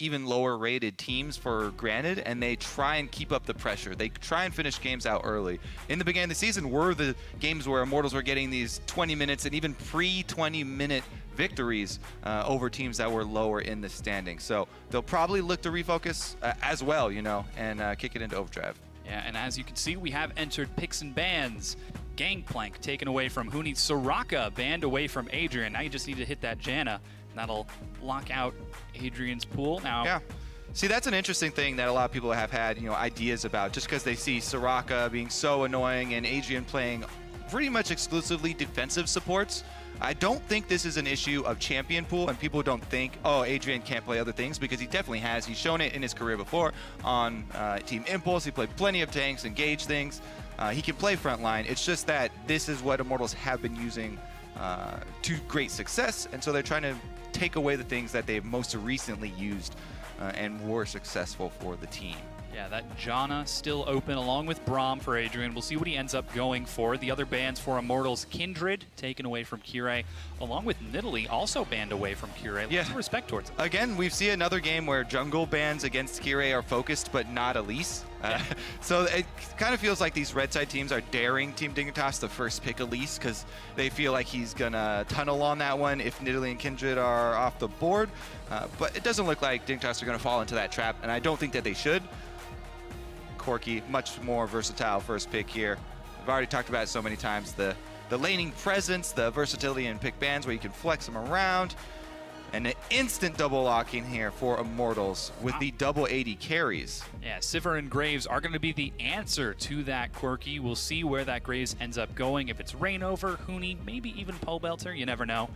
even lower rated teams for granted, and they try and keep up the pressure. They try and finish games out early. In the beginning of the season were the games where Immortals were getting these 20 minutes and even pre-20 minute victories over teams that were lower in the standings. So they'll probably look to refocus as well, you know, and kick it into overdrive. Yeah, and as you can see, we have entered picks and bans. Gangplank taken away from Huni. Soraka banned away from Adrian. Now you just need to hit that Janna. That'll lock out Adrian's pool. Now, yeah. See, that's an interesting thing that a lot of people have had, you know, ideas about, just because they see Soraka being so annoying and Adrian playing pretty much exclusively defensive supports. I don't think this is an issue of champion pool, and people don't think, oh, Adrian can't play other things, because he definitely has. He's shown it in his career before on Team Impulse. He played plenty of tanks, engage things. He can play frontline. It's just that this is what Immortals have been using to great success, and so they're trying to take away the things that they've most recently used and were successful for the team. Yeah, that Janna still open along with Braum for Adrian. We'll see what he ends up going for. The other bans for Immortals, Kindred taken away from Kirei, along with Nidalee also banned away from Kirei. Lots of respect towards him. Again, we see another game where jungle bans against Kirei are focused, but not Elise. So it kind of feels like these red side teams are daring Team Dignitas to first pick Elise, because they feel like he's going to tunnel on that one if Nidalee and Kindred are off the board. But it doesn't look like Dignitas are going to fall into that trap, and I don't think that they should. Corki, much more versatile first pick here. I've already talked about it so many times. The laning presence, the versatility in pick bans where you can flex them around, and an instant double locking here for Immortals with the double 80 carries. Yeah, Sivir and Graves are going to be the answer to that Corki. We'll see where that Graves ends up going. If it's Rainover, Huni, maybe even Pobelter, you never know.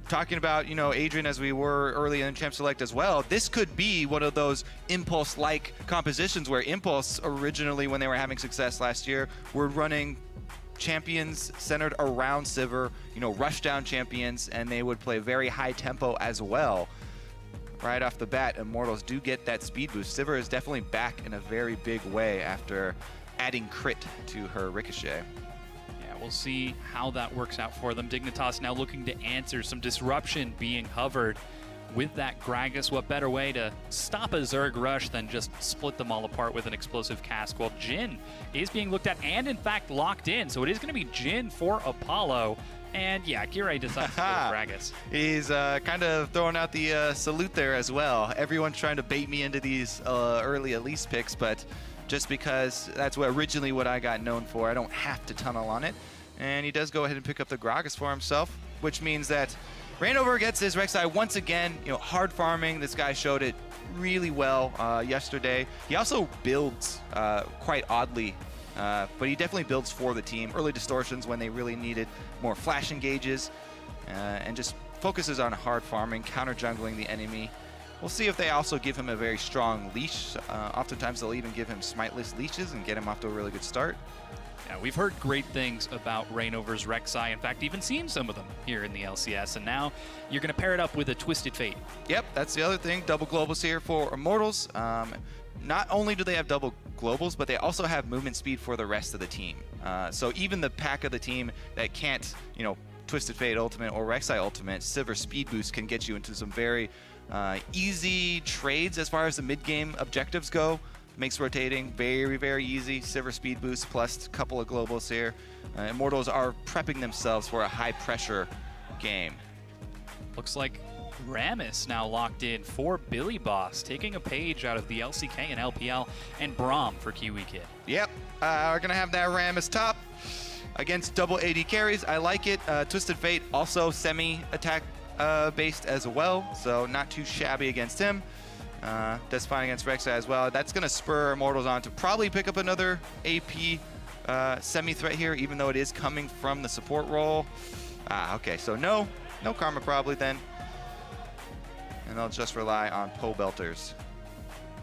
Talking about, you know, Adrian as we were early in Champ Select as well, this could be one of those Impulse-like compositions where Impulse originally, when they were having success last year, were running champions centered around Sivir, you know, rush down champions, and they would play very high tempo as well. Right off the bat, Immortals do get that speed boost. Sivir is definitely back in a very big way after adding crit to her Ricochet. We'll see how that works out for them. Dignitas now looking to answer some disruption being hovered with that Gragas. What better way to stop a Zerg rush than just split them all apart with an explosive cask? Well, Jhin is being looked at and, in fact, locked in. So it is going to be Jhin for Apollo. And, yeah, Kirei decides to go with Gragas. He's kind of throwing out the salute there as well. Everyone's trying to bait me into these early Elise picks, but just because that's originally what I got known for, I don't have to tunnel on it. And he does go ahead and pick up the Gragas for himself, which means that Rainover gets his Rek'Sai once again. You know, hard farming. This guy showed it really well yesterday. He also builds quite oddly, but he definitely builds for the team. Early distortions when they really needed more flash engages, and just focuses on hard farming, counter jungling the enemy. We'll see if they also give him a very strong leash. Oftentimes they'll even give him smiteless leashes and get him off to a really good start. Yeah, we've heard great things about Rainover's Rek'Sai. In fact, even seen some of them here in the LCS. And now you're going to pair it up with a Twisted Fate. Yep, that's the other thing. Double globals here for Immortals. Not only do they have double globals, but they also have movement speed for the rest of the team. So even the pack of the team that can't, you know, Twisted Fate Ultimate or Rek'Sai Ultimate, Sivir Speed Boost can get you into some very easy trades as far as the mid-game objectives go. Makes rotating very, very easy. Sivir Speed Boost plus a couple of globals here. Immortals are prepping themselves for a high-pressure game. Looks like Rammus now locked in for Billy Boss, taking a page out of the LCK and LPL, and Braum for Kiwi Kid. Yep, we're going to have that Rammus top against double 80 carries. I like it. Twisted Fate also semi-attack based as well, so not too shabby against him. Does fine against Rek'Sai as well. That's going to spur Immortals on to probably pick up another AP semi-threat here, even though it is coming from the support role. Okay, so no Karma probably then. And they'll just rely on Pobelter's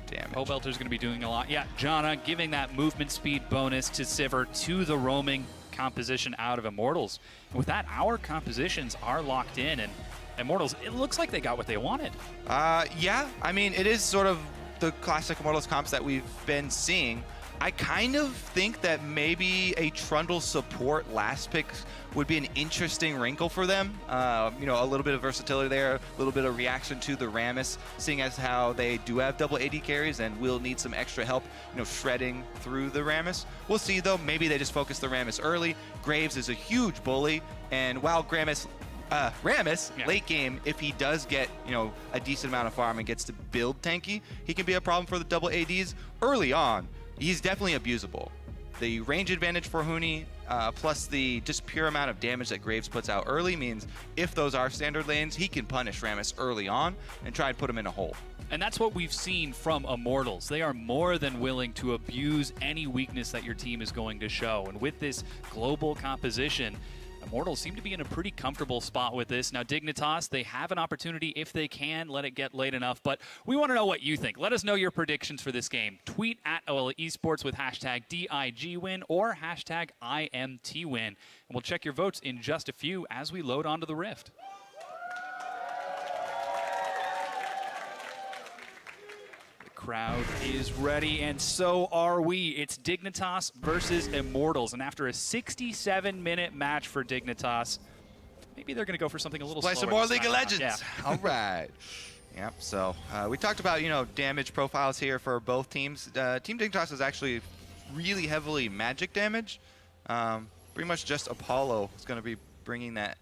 damage. Pobelter's going to be doing a lot. Yeah, Janna giving that movement speed bonus to Sivir to the roaming composition out of Immortals. And with that, our compositions are locked in, and Immortals, it looks like they got what they wanted. Yeah, I mean, it is sort of the classic Immortals comps that we've been seeing. I kind of think that maybe a Trundle support last pick would be an interesting wrinkle for them. You know, a little bit of versatility there, a little bit of reaction to the Rammus, seeing as how they do have double AD carries and will need some extra help, you know, shredding through the Rammus. We'll see though, maybe they just focus the Rammus early. Graves is a huge bully, and while Rammus late game, if he does get, you know, a decent amount of farm and gets to build tanky, he can be a problem for the double ADs early on. He's definitely abusable. The range advantage for Huni, plus the just pure amount of damage that Graves puts out early means if those are standard lanes, he can punish Rammus early on and try and put him in a hole. And that's what we've seen from Immortals. They are more than willing to abuse any weakness that your team is going to show. And with this global composition, Immortals seem to be in a pretty comfortable spot with this. Now, Dignitas, they have an opportunity if they can let it get late enough, but we want to know what you think. Let us know your predictions for this game. Tweet at OL Esports with hashtag DIGWin or hashtag IMTWin. And we'll check your votes in just a few as we load onto the Rift. Crowd is ready, and so are we. It's Dignitas versus Immortals, and after a 67-minute match for Dignitas, maybe they're going to go for something a little slower. Play some more League of Legends. Yeah. All right. Yep. So we talked about, you know, damage profiles here for both teams. Team Dignitas is actually really heavily magic damage. Pretty much just Apollo is going to be bringing that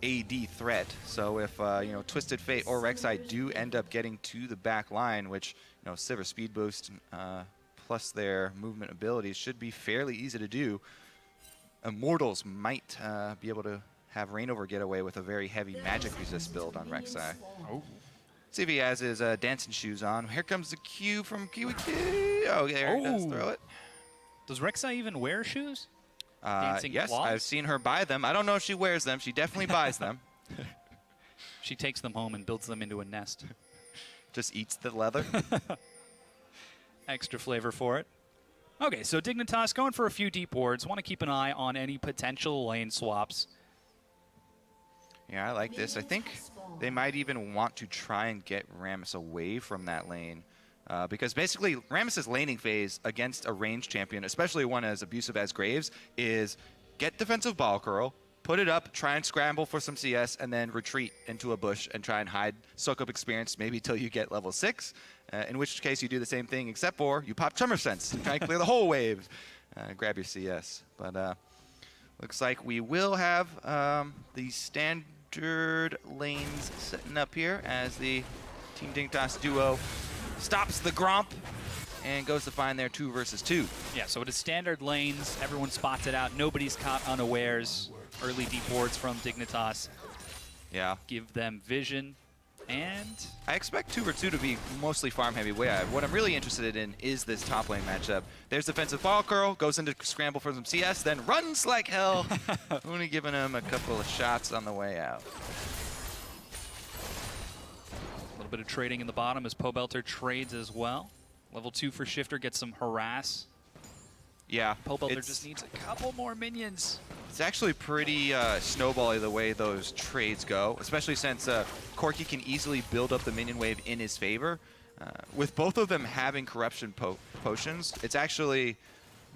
AD threat. So if you know, Twisted Fate or Rek'Sai do end up getting to the back line, which, you know, Sivir speed boost plus their movement abilities should be fairly easy to do, Immortals might be able to have Reignover get away with a very heavy magic resist build on Rek'Sai. Oh. See if he has his dancing shoes on. Here comes the Q from Kiwi. Oh, there he does throw it. Does Rek'Sai even wear shoes? Yes, claws? I've seen her buy them. I don't know if she wears them. She definitely buys them. She takes them home and builds them into a nest. Just eats the leather. Extra flavor for it. Okay, so Dignitas going for a few deep wards. Want to keep an eye on any potential lane swaps. Yeah, I like this. I think they might even want to try and get Rammus away from that lane. Because basically, Rammus's laning phase against a ranged champion, especially one as abusive as Graves, is get defensive ball curl, put it up, try and scramble for some CS, and then retreat into a bush and try and hide, soak up experience, maybe till you get level 6, in which case you do the same thing, except for you pop Tremor Sense and try and clear the whole wave, grab your CS. But looks like we will have the standard lanes setting up here as the Team Dignitas duo stops the Gromp and goes to find their 2 versus 2. Yeah, so it is standard lanes. Everyone spots it out. Nobody's caught unawares. Early deep wards from Dignitas. Yeah. Give them vision. And I expect 2 versus 2 to be mostly farm heavy. What I'm really interested in is this top lane matchup. There's defensive ball curl, goes into scramble for some CS, then runs like hell. Only giving him a couple of shots on the way out. a little bit of trading in the bottom as Pobelter trades as well. Level 2 for Shifter gets some harass. Yeah. Pobelter just needs a couple more minions. It's actually pretty snowbally the way those trades go, especially since Corki can easily build up the minion wave in his favor. With both of them having corruption potions, it's actually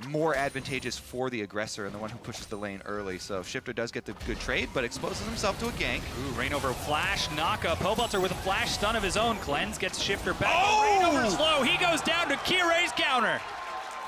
more advantageous for the aggressor and the one who pushes the lane early. So Shifter does get the good trade, but exposes himself to a gank. Ooh, Reignover flash knock-up. Pobelter with a flash stun of his own. Cleanse gets Shifter back. Oh! Reignover's low. He goes down to Kirei's counter.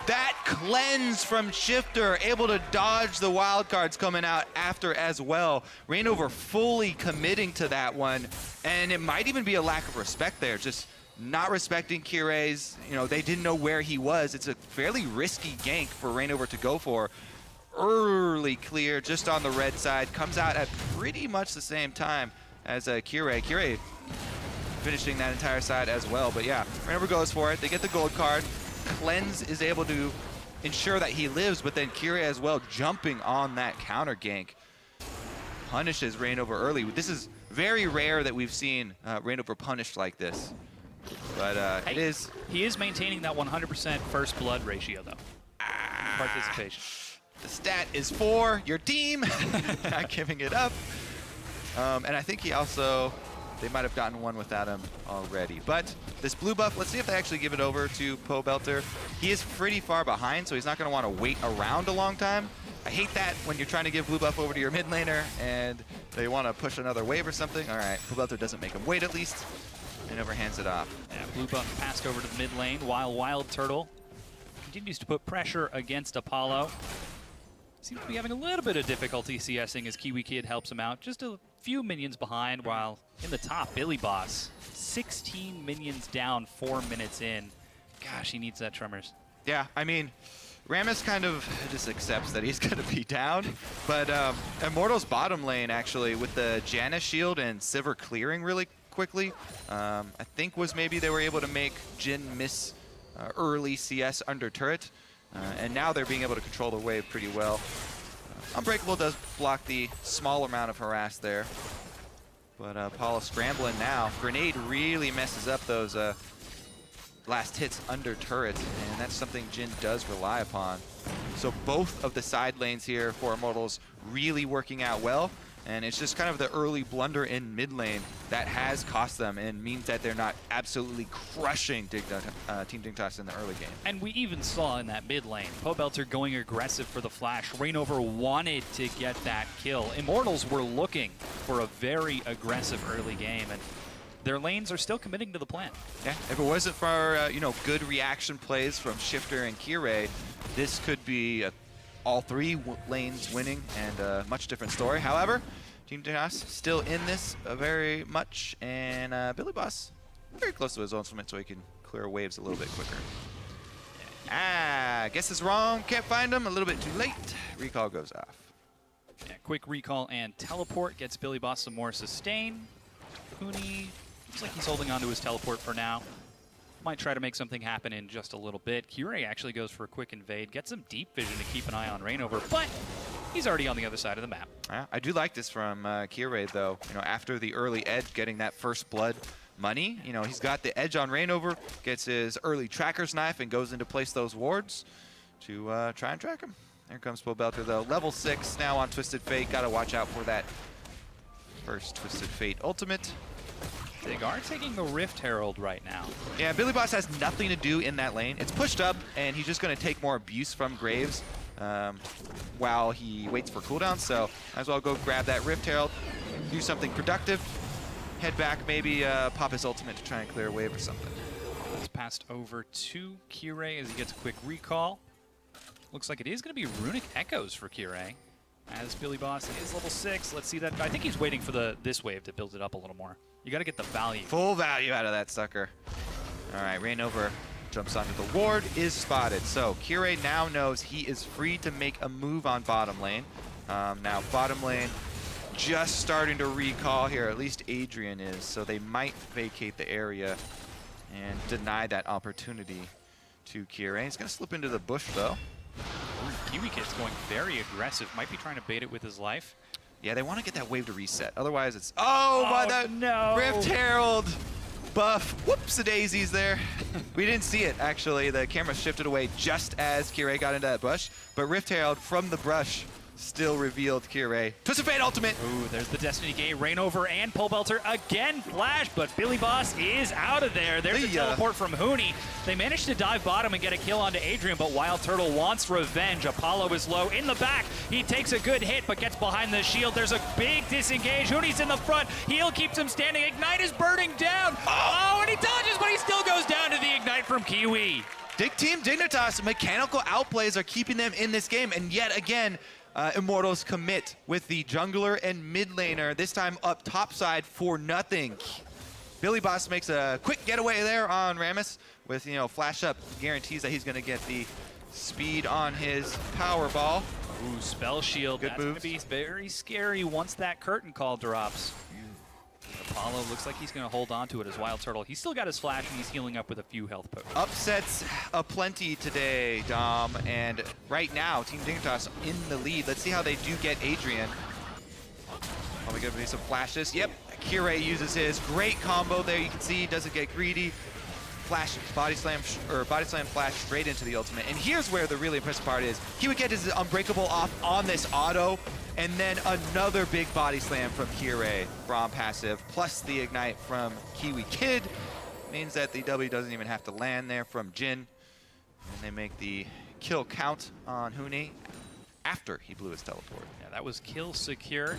That cleanse from Shifter, able to dodge the wild cards coming out after as well. Reignover fully committing to that one, and it might even be a lack of respect there, just not respecting Kirei's, they didn't know where he was. It's a fairly risky gank for Reignover to go for. Early clear just on the red side, comes out at pretty much the same time as Kirei. Kirei finishing that entire side as well, but yeah, Reignover goes for it. They get the gold card. Cleanse is able to ensure that he lives, but then Kirei as well jumping on that counter gank. Punishes Reignover early. This is very rare that we've seen Reignover punished like this. But it is... He is maintaining that 100% first blood ratio, though. Participation. The stat is for your team. Not giving it up. And I think he also they might have gotten one without him already. But this blue buff, let's see if they actually give it over to Pobelter. He is pretty far behind, so he's not going to want to wait around a long time. I hate that when you're trying to give blue buff over to your mid laner and they want to push another wave or something. All right, Pobelter doesn't make him wait at least, and over hands it off. Yeah, blue buff passed over to the mid lane while Wild Turtle continues to put pressure against Apollo. Seems to be having a little bit of difficulty CSing as Kiwi Kid helps him out. Just a few minions behind, while in the top, Billy Boss, 16 minions down, 4 minutes in. Gosh, he needs that Tremors. Yeah, I mean, Rammus kind of just accepts that he's going to be down, but Immortals bottom lane, actually, with the Janus shield and Sivir clearing really quickly, I think was maybe they were able to make Jhin miss early CS under turret, and now they're being able to control the wave pretty well. Unbreakable does block the small amount of harass there, but Apollo scrambling now. Grenade really messes up those last hits under turret, and that's something Jhin does rely upon. So both of the side lanes here for Immortals really working out well, and it's just kind of the early blunder in mid lane that has cost them and means that they're not absolutely crushing Team Dignitas in the early game. And we even saw in that mid lane, Pobelter going aggressive for the flash. Rainover wanted to get that kill. Immortals were looking for a very aggressive early game, and their lanes are still committing to the plan. Yeah, if it wasn't for good reaction plays from Shifter and Kirei, this could be all three lanes winning and a much different story. However, Team Dignitas still in this very much, and Billy Boss very close to his ultimate so he can clear waves a little bit quicker. Guess it's wrong, can't find him, a little bit too late. Recall goes off. Yeah, quick recall and teleport gets Billy Boss some more sustain. Huni looks like he's holding on to his teleport for now. Might try to make something happen in just a little bit. Kirei actually goes for a quick invade, gets some deep vision to keep an eye on Rainover, but he's already on the other side of the map. Yeah, I do like this from Kirei, though. After the early edge, getting that first blood money, he's got the edge on Rainover, gets his early tracker's knife, and goes in to place those wards to try and track him. There comes Pobelter, though. Level 6 now on Twisted Fate. Got to watch out for that first Twisted Fate ultimate. They are taking the Rift Herald right now. Yeah, Billy Boss has nothing to do in that lane. It's pushed up, and he's just going to take more abuse from Graves while he waits for cooldown. So might as well go grab that Rift Herald, do something productive, head back, maybe pop his ultimate to try and clear a wave or something. It's passed over to Kirei as he gets a quick recall. Looks like it is going to be Runic Echoes for Kirei. As Billy Boss is level 6, let's see that. I think he's waiting for this wave to build it up a little more. You got to get the value. Full value out of that sucker. All right, Rainover jumps onto the ward, is spotted. So Kirei now knows he is free to make a move on bottom lane. Now bottom lane just starting to recall here, at least Adrian is, so they might vacate the area and deny that opportunity to Kirei. He's going to slip into the bush, though. Kiwi Kid's going very aggressive. Might be trying to bait it with his life. Yeah, they want to get that wave to reset. Otherwise, it's... Oh, by that no. Rift Herald buff. Whoops-a-daisies there. We didn't see it, actually. The camera shifted away just as Kirei got into that bush. But Rift Herald from the brush still revealed Kirei. Twisted Fate ultimate. Ooh, there's the Destiny Gate. Rainover and Pobelter again flash, but Billy Boss is out of there. There's a teleport from Huni. They managed to dive bottom and get a kill onto Adrian, but Wild Turtle wants revenge. Apollo is low in the back. He takes a good hit, but gets behind the shield. There's a big disengage. Huni's in the front. Heal keeps him standing. Ignite is burning down. Oh, and he dodges, but he still goes down to the Ignite from Kiwi. Team Dignitas mechanical outplays are keeping them in this game, and yet again, Immortals commit with the jungler and mid laner, this time up top side for nothing. Billy Boss makes a quick getaway there on Rammus with, flash up guarantees that he's going to get the speed on his power ball. Ooh, spell shield. Good That's going to be very scary once that curtain call drops. Apollo looks like he's going to hold on to it as Wild Turtle. He's still got his flash, and he's healing up with a few health potions. Upsets aplenty today, Dom, and right now, Team Dignitas in the lead. Let's see how they do get Adrian. Probably going to be some flashes. Yep, Kirei uses his great combo there. You can see he doesn't get greedy. Flash, body slam flash straight into the ultimate. And here's where the really impressive part is. He would get his unbreakable off on this auto. And then another big body slam from Kirei, Braum passive, plus the ignite from Kiwi Kid. Means that the W doesn't even have to land there from Jin. And they make the kill count on Huni after he blew his teleport. Yeah, that was kill secure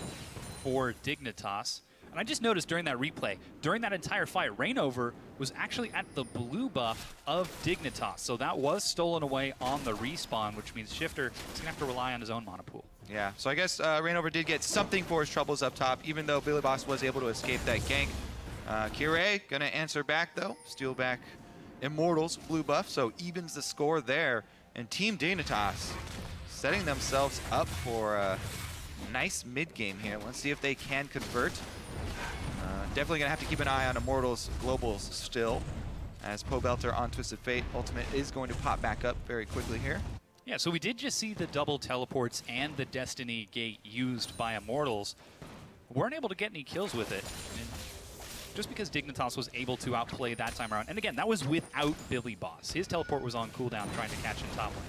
for Dignitas. And I just noticed during that replay, during that entire fight, Reignover was actually at the blue buff of Dignitas. So that was stolen away on the respawn, which means Shifter is going to have to rely on his own mana pool. Yeah, so I guess Reignover did get something for his troubles up top, even though Billy Boss was able to escape that gank. Kirei gonna answer back though, steal back Immortals blue buff, so evens the score there. And Team Dignitas setting themselves up for a nice mid game here. Let's see if they can convert. Definitely gonna have to keep an eye on Immortals globals still, as Pobelter on Twisted Fate ultimate is going to pop back up very quickly here. Yeah, so we did just see the double teleports and the Destiny Gate used by Immortals. Weren't able to get any kills with it. And just because Dignitas was able to outplay that time around. And again, that was without Billy Boss. His teleport was on cooldown trying to catch in top lane.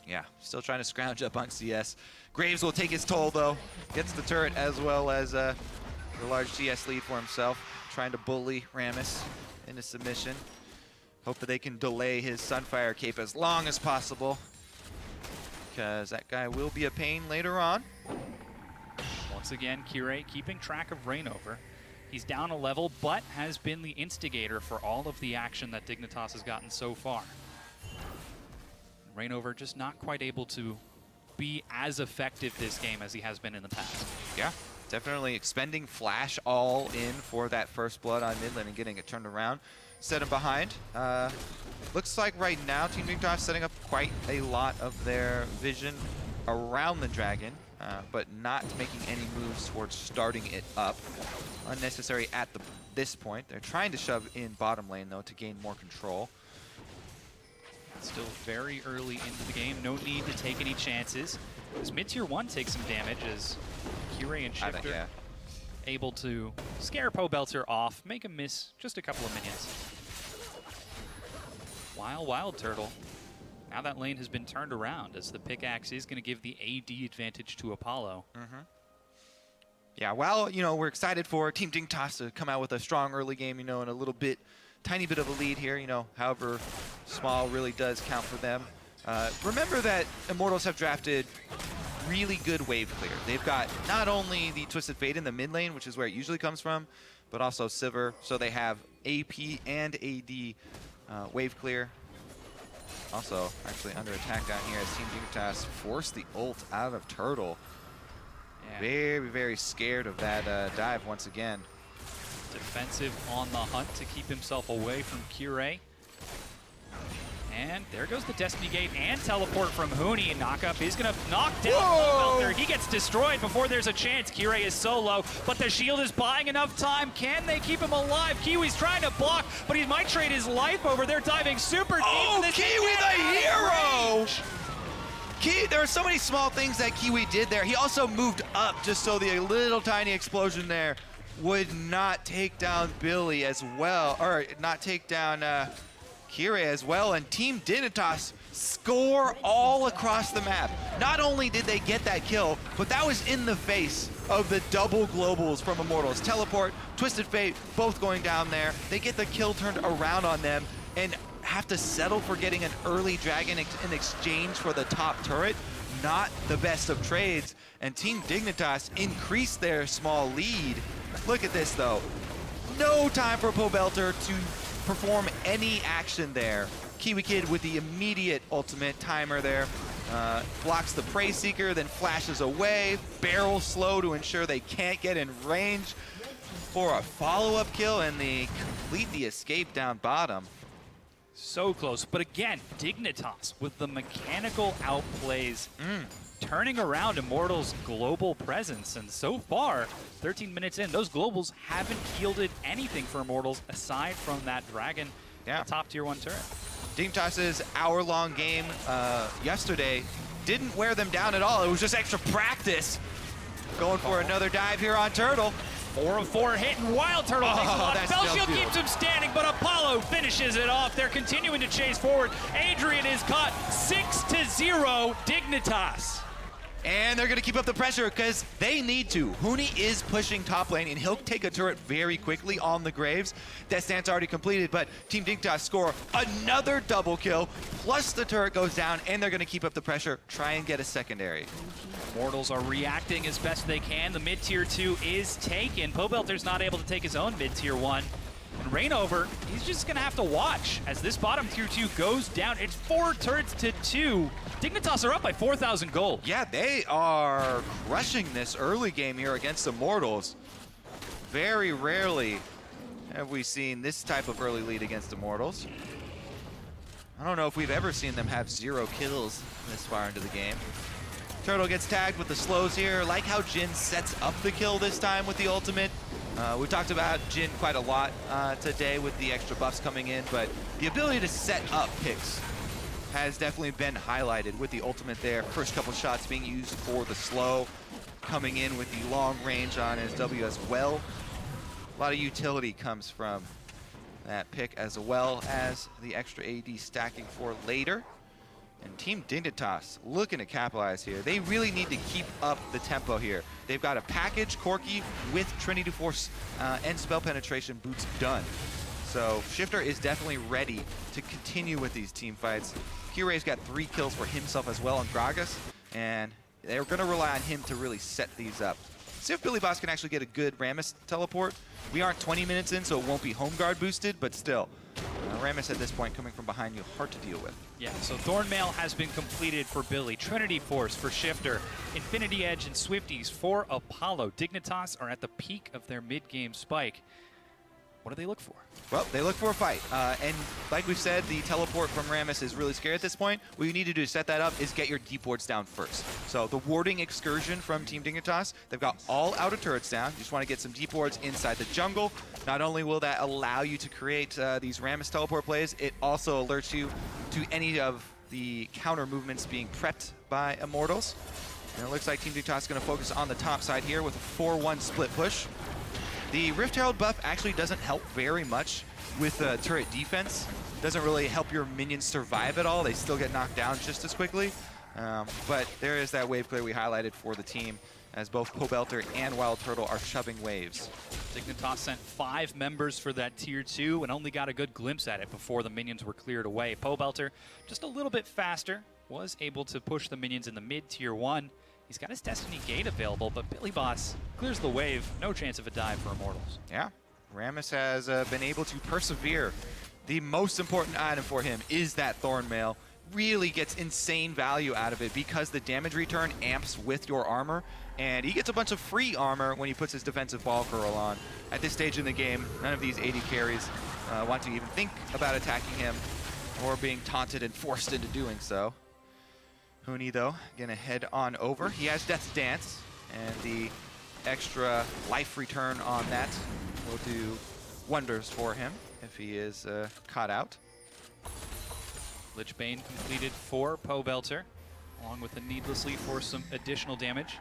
Yeah, still trying to scrounge up on CS. Graves will take his toll though. Gets the turret as well as the large CS lead for himself. Trying to bully Rammus into submission. Hope that they can delay his Sunfire cape as long as possible, because that guy will be a pain later on. Once again, Kirei keeping track of Reignover. He's down a level, but has been the instigator for all of the action that Dignitas has gotten so far. Reignover just not quite able to be as effective this game as he has been in the past. Yeah, definitely expending Flash all in for that first blood on mid lane and getting it turned around. Set him behind. Looks like right now Team Dignitas setting up quite a lot of their vision around the dragon, but not making any moves towards starting it up. Unnecessary at this point. They're trying to shove in bottom lane though to gain more control. Still very early into the game. No need to take any chances. As mid-tier 1 takes some damage as Kirei and Shifter able to scare Pobelter off, make him miss just a couple of minions. Wild Turtle. Now that lane has been turned around as the pickaxe is going to give the AD advantage to Apollo. Yeah, while, you know, we're excited for Team Dignitas to come out with a strong early game, you know, and a little bit, tiny bit of a lead here, you know, however small really does count for them. Remember that Immortals have drafted really good wave clear. They've got not only the Twisted Fate in the mid lane, which is where it usually comes from, but also Sivir, so they have AP and AD wave clear. Also, actually under attack down here as Team Dignitas force the ult out of Turtle. Yeah. Very, very scared of that dive once again. Defensive on the hunt to keep himself away from Kirei. And there goes the Destiny Gate and teleport from Huni. And Knockup is going to knock down Pobelter. He gets destroyed before there's a chance. Kirei is so low, but the shield is buying enough time. Can they keep him alive? Kiwi's trying to block, but he might trade his life over. They're diving super deep. Oh, Kiwi the hero! There are so many small things that Kiwi did there. He also moved up just so the little tiny explosion there would not take down Billy as well, or not take down Kirei as well. And Team Dignitas score all across the map. Not only did they get that kill, but that was in the face of the double globals from Immortals. Teleport, Twisted Fate, both going down there. They get the kill turned around on them and have to settle for getting an early dragon in exchange for the top turret. Not the best of trades. And Team Dignitas increased their small lead. Look at this though. No time for Pobelter to perform any action there. Kiwi Kid with the immediate ultimate timer there. Blocks the Prey Seeker, then flashes away. Barrel slow to ensure they can't get in range for a follow-up kill, and they complete the escape down bottom. So close, but again, Dignitas with the mechanical outplays, turning around Immortals' global presence. And so far, 13 minutes in, those globals haven't yielded anything for Immortals aside from that dragon, top tier 1 turret. Dignitas' hour-long game yesterday didn't wear them down at all. It was just extra practice. Going for another dive here on Turtle. 4 of 4 hitting. Wild Turtle takes a lot. Bellshield keeps him standing, but Apollo finishes it off. They're continuing to chase forward. Adrian is caught 6-0 Dignitas. And they're going to keep up the pressure because they need to. Huni is pushing top lane, and he'll take a turret very quickly on the Graves. That stance already completed, but Team Dignitas score another double kill, plus the turret goes down, and they're going to keep up the pressure, try and get a secondary. Immortals are reacting as best they can. The mid-tier 2 is taken. Pobelter's not able to take his own mid-tier 1. And Rainover, he's just going to have to watch as this bottom tier 2 goes down. It's 4 turrets to 2. Dignitas are up by 4,000 gold. Yeah, they are crushing this early game here against Immortals. Very rarely have we seen this type of early lead against Immortals. I don't know if we've ever seen them have 0 kills this far into the game. Turtle gets tagged with the slows here. Like how Jhin sets up the kill this time with the ultimate. We talked about Jhin quite a lot today with the extra buffs coming in, but the ability to set up picks has definitely been highlighted with the ultimate there. First couple shots being used for the slow, coming in with the long range on his W as well. A lot of utility comes from that pick as well as the extra AD stacking for later. And Team Dignitas looking to capitalize here. They really need to keep up the tempo here. They've got a package Corki with Trinity Force and spell penetration boots done. So Shifter is definitely ready to continue with these team fights. Kiray's got 3 kills for himself as well on Gragas, and they're going to rely on him to really set these up. See if Billy Boss can actually get a good Rammus teleport. We aren't 20 minutes in, so it won't be home guard boosted, but still. Rammus at this point coming from behind you, hard to deal with. Yeah, so Thornmail has been completed for Billy, Trinity Force for Shifter, Infinity Edge and Swifties for Apollo. Dignitas are at the peak of their mid-game spike. What do they look for? Well, they look for a fight. And like we've said, the teleport from Rammus is really scary at this point. What you need to do to set that up is get your deep wards down first. So the warding excursion from Team Dignitas, they've got all outer turrets down. You just want to get some deep wards inside the jungle. Not only will that allow you to create these Rammus teleport plays, it also alerts you to any of the counter movements being prepped by Immortals. And it looks like Team Dignitas is going to focus on the top side here with a 4-1 split push. The Rift Herald buff actually doesn't help very much with turret defense. Doesn't really help your minions survive at all. They still get knocked down just as quickly. But there is that wave clear we highlighted for the team as both Pobelter and Wild Turtle are shoving waves. Dignitas sent 5 members for that tier 2 and only got a good glimpse at it before the minions were cleared away. Pobelter, just a little bit faster, was able to push the minions in the mid-tier 1. He's got his Destiny Gate available, but Billy Boss clears the wave. No chance of a dive for Immortals. Yeah, Rammus has been able to persevere. The most important item for him is that Thornmail. Really gets insane value out of it because the damage return amps with your armor, and he gets a bunch of free armor when he puts his defensive ball curl on. At this stage in the game, none of these AD carries want to even think about attacking him or being taunted and forced into doing so. Huni, though, gonna head on over. He has Death's Dance, and the extra life return on that will do wonders for him if he is caught out. Lich Bane completed for Pobelter, along with the Needlessly for some additional damage.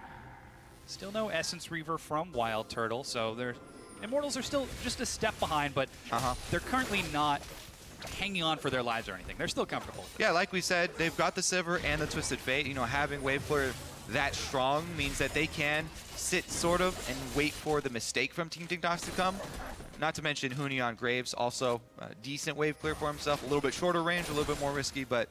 Still no Essence Reaver from Wild Turtle, so their Immortals are still just a step behind, but they're currently not hanging on for their lives or anything. They're still comfortable. Yeah, like we said, they've got the Sivir and the Twisted Fate. You know, having Wave Clear that strong means that they can sit sort of and wait for the mistake from Team Dignitas to come. Not to mention Huni on Graves, also a decent wave clear for himself. A little bit shorter range, a little bit more risky, but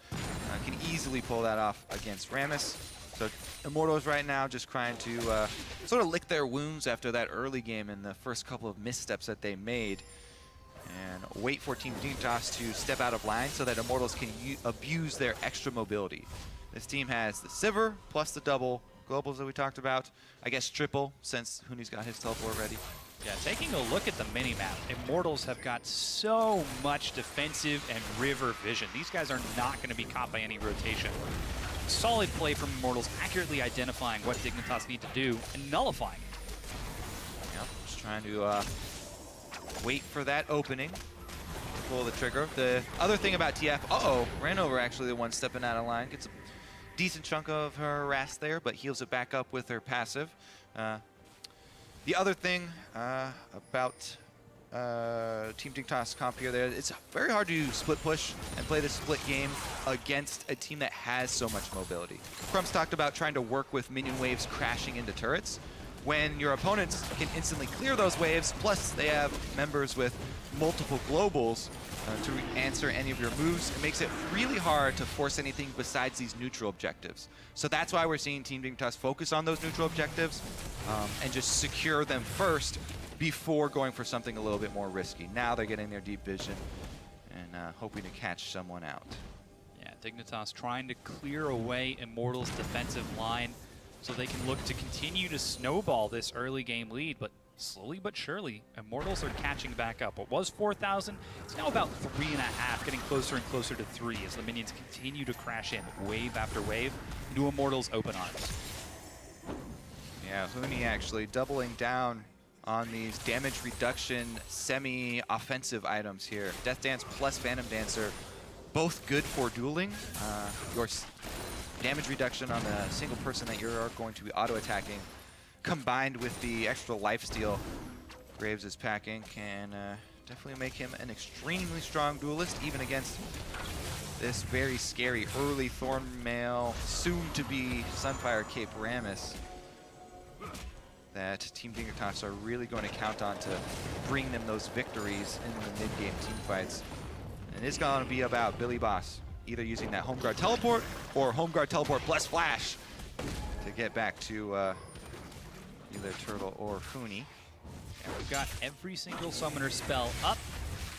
can easily pull that off against Rammus. So Immortals right now just trying to sort of lick their wounds after that early game and the first couple of missteps that they made. And wait for Team Dignitas to step out of line so that Immortals can abuse their extra mobility. This team has the Sivir plus the double globals that we talked about. I guess triple since Huni's got his teleport ready. Yeah, taking a look at the mini-map, Immortals have got so much defensive and river vision. These guys are not going to be caught by any rotation. Solid play from Immortals, accurately identifying what Dignitas need to do and nullifying it. Yep, just trying to wait for that opening. Pull the trigger. The other thing about TF, Rainover actually the one stepping out of line. Gets a decent chunk of her harass there, but heals it back up with her passive. The other thing about Team Dignitas comp here. It's very hard to split push and play this split game against a team that has so much mobility. Crumbs talked about trying to work with minion waves crashing into turrets. When your opponents can instantly clear those waves, plus they have members with multiple globals to answer any of your moves, it makes it really hard to force anything besides these neutral objectives. So that's why we're seeing Team Dignitas focus on those neutral objectives and just secure them first before going for something a little bit more risky. Now they're getting their deep vision and hoping to catch someone out. Yeah, Dignitas trying to clear away Immortals' defensive line so they can look to continue to snowball this early game lead, but slowly but surely, Immortals are catching back up. What was 4,000, it's now about 3.5, getting closer and closer to 3 as the minions continue to crash in wave after wave into Immortals' open arms. Yeah, Huni actually doubling down on these damage reduction semi-offensive items here. Death Dance plus Phantom Dancer, both good for dueling. Your damage reduction on the single person that you're going to be auto-attacking, combined with the extra lifesteal Graves is packing, can definitely make him an extremely strong duelist, even against this very scary early Thornmail, soon-to-be Sunfire Cape Rammus that Team Dignitas are really going to count on to bring them those victories in the mid-game team fights. And it's going to be about Billy Boss either using that home guard teleport or home guard teleport plus flash to get back to either Turtle or Huni. And we've got every single summoner spell up.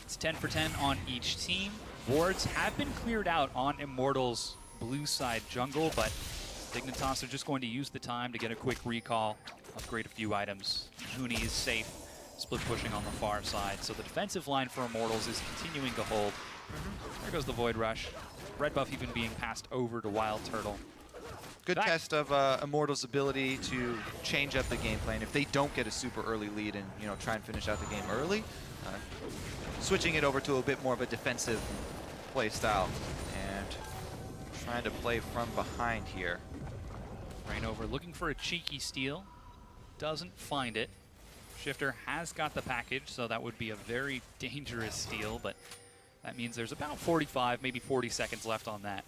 It's 10 for 10 on each team. Wards have been cleared out on Immortals' blue side jungle, but Dignitas are just going to use the time to get a quick recall, upgrade a few items. Huni is safe, split pushing on the far side. So the defensive line for Immortals is continuing to hold. There goes the Void Rush. Red buff even being passed over to Wild Turtle. Good test of Immortals' ability to change up the game plan. If they don't get a super early lead and try and finish out the game early, switching it over to a bit more of a defensive play style and trying to play from behind here. Rainover looking for a cheeky steal, doesn't find it. Shifter has got the package, so that would be a very dangerous steal, but that means there's about 45, maybe 40 seconds left on that.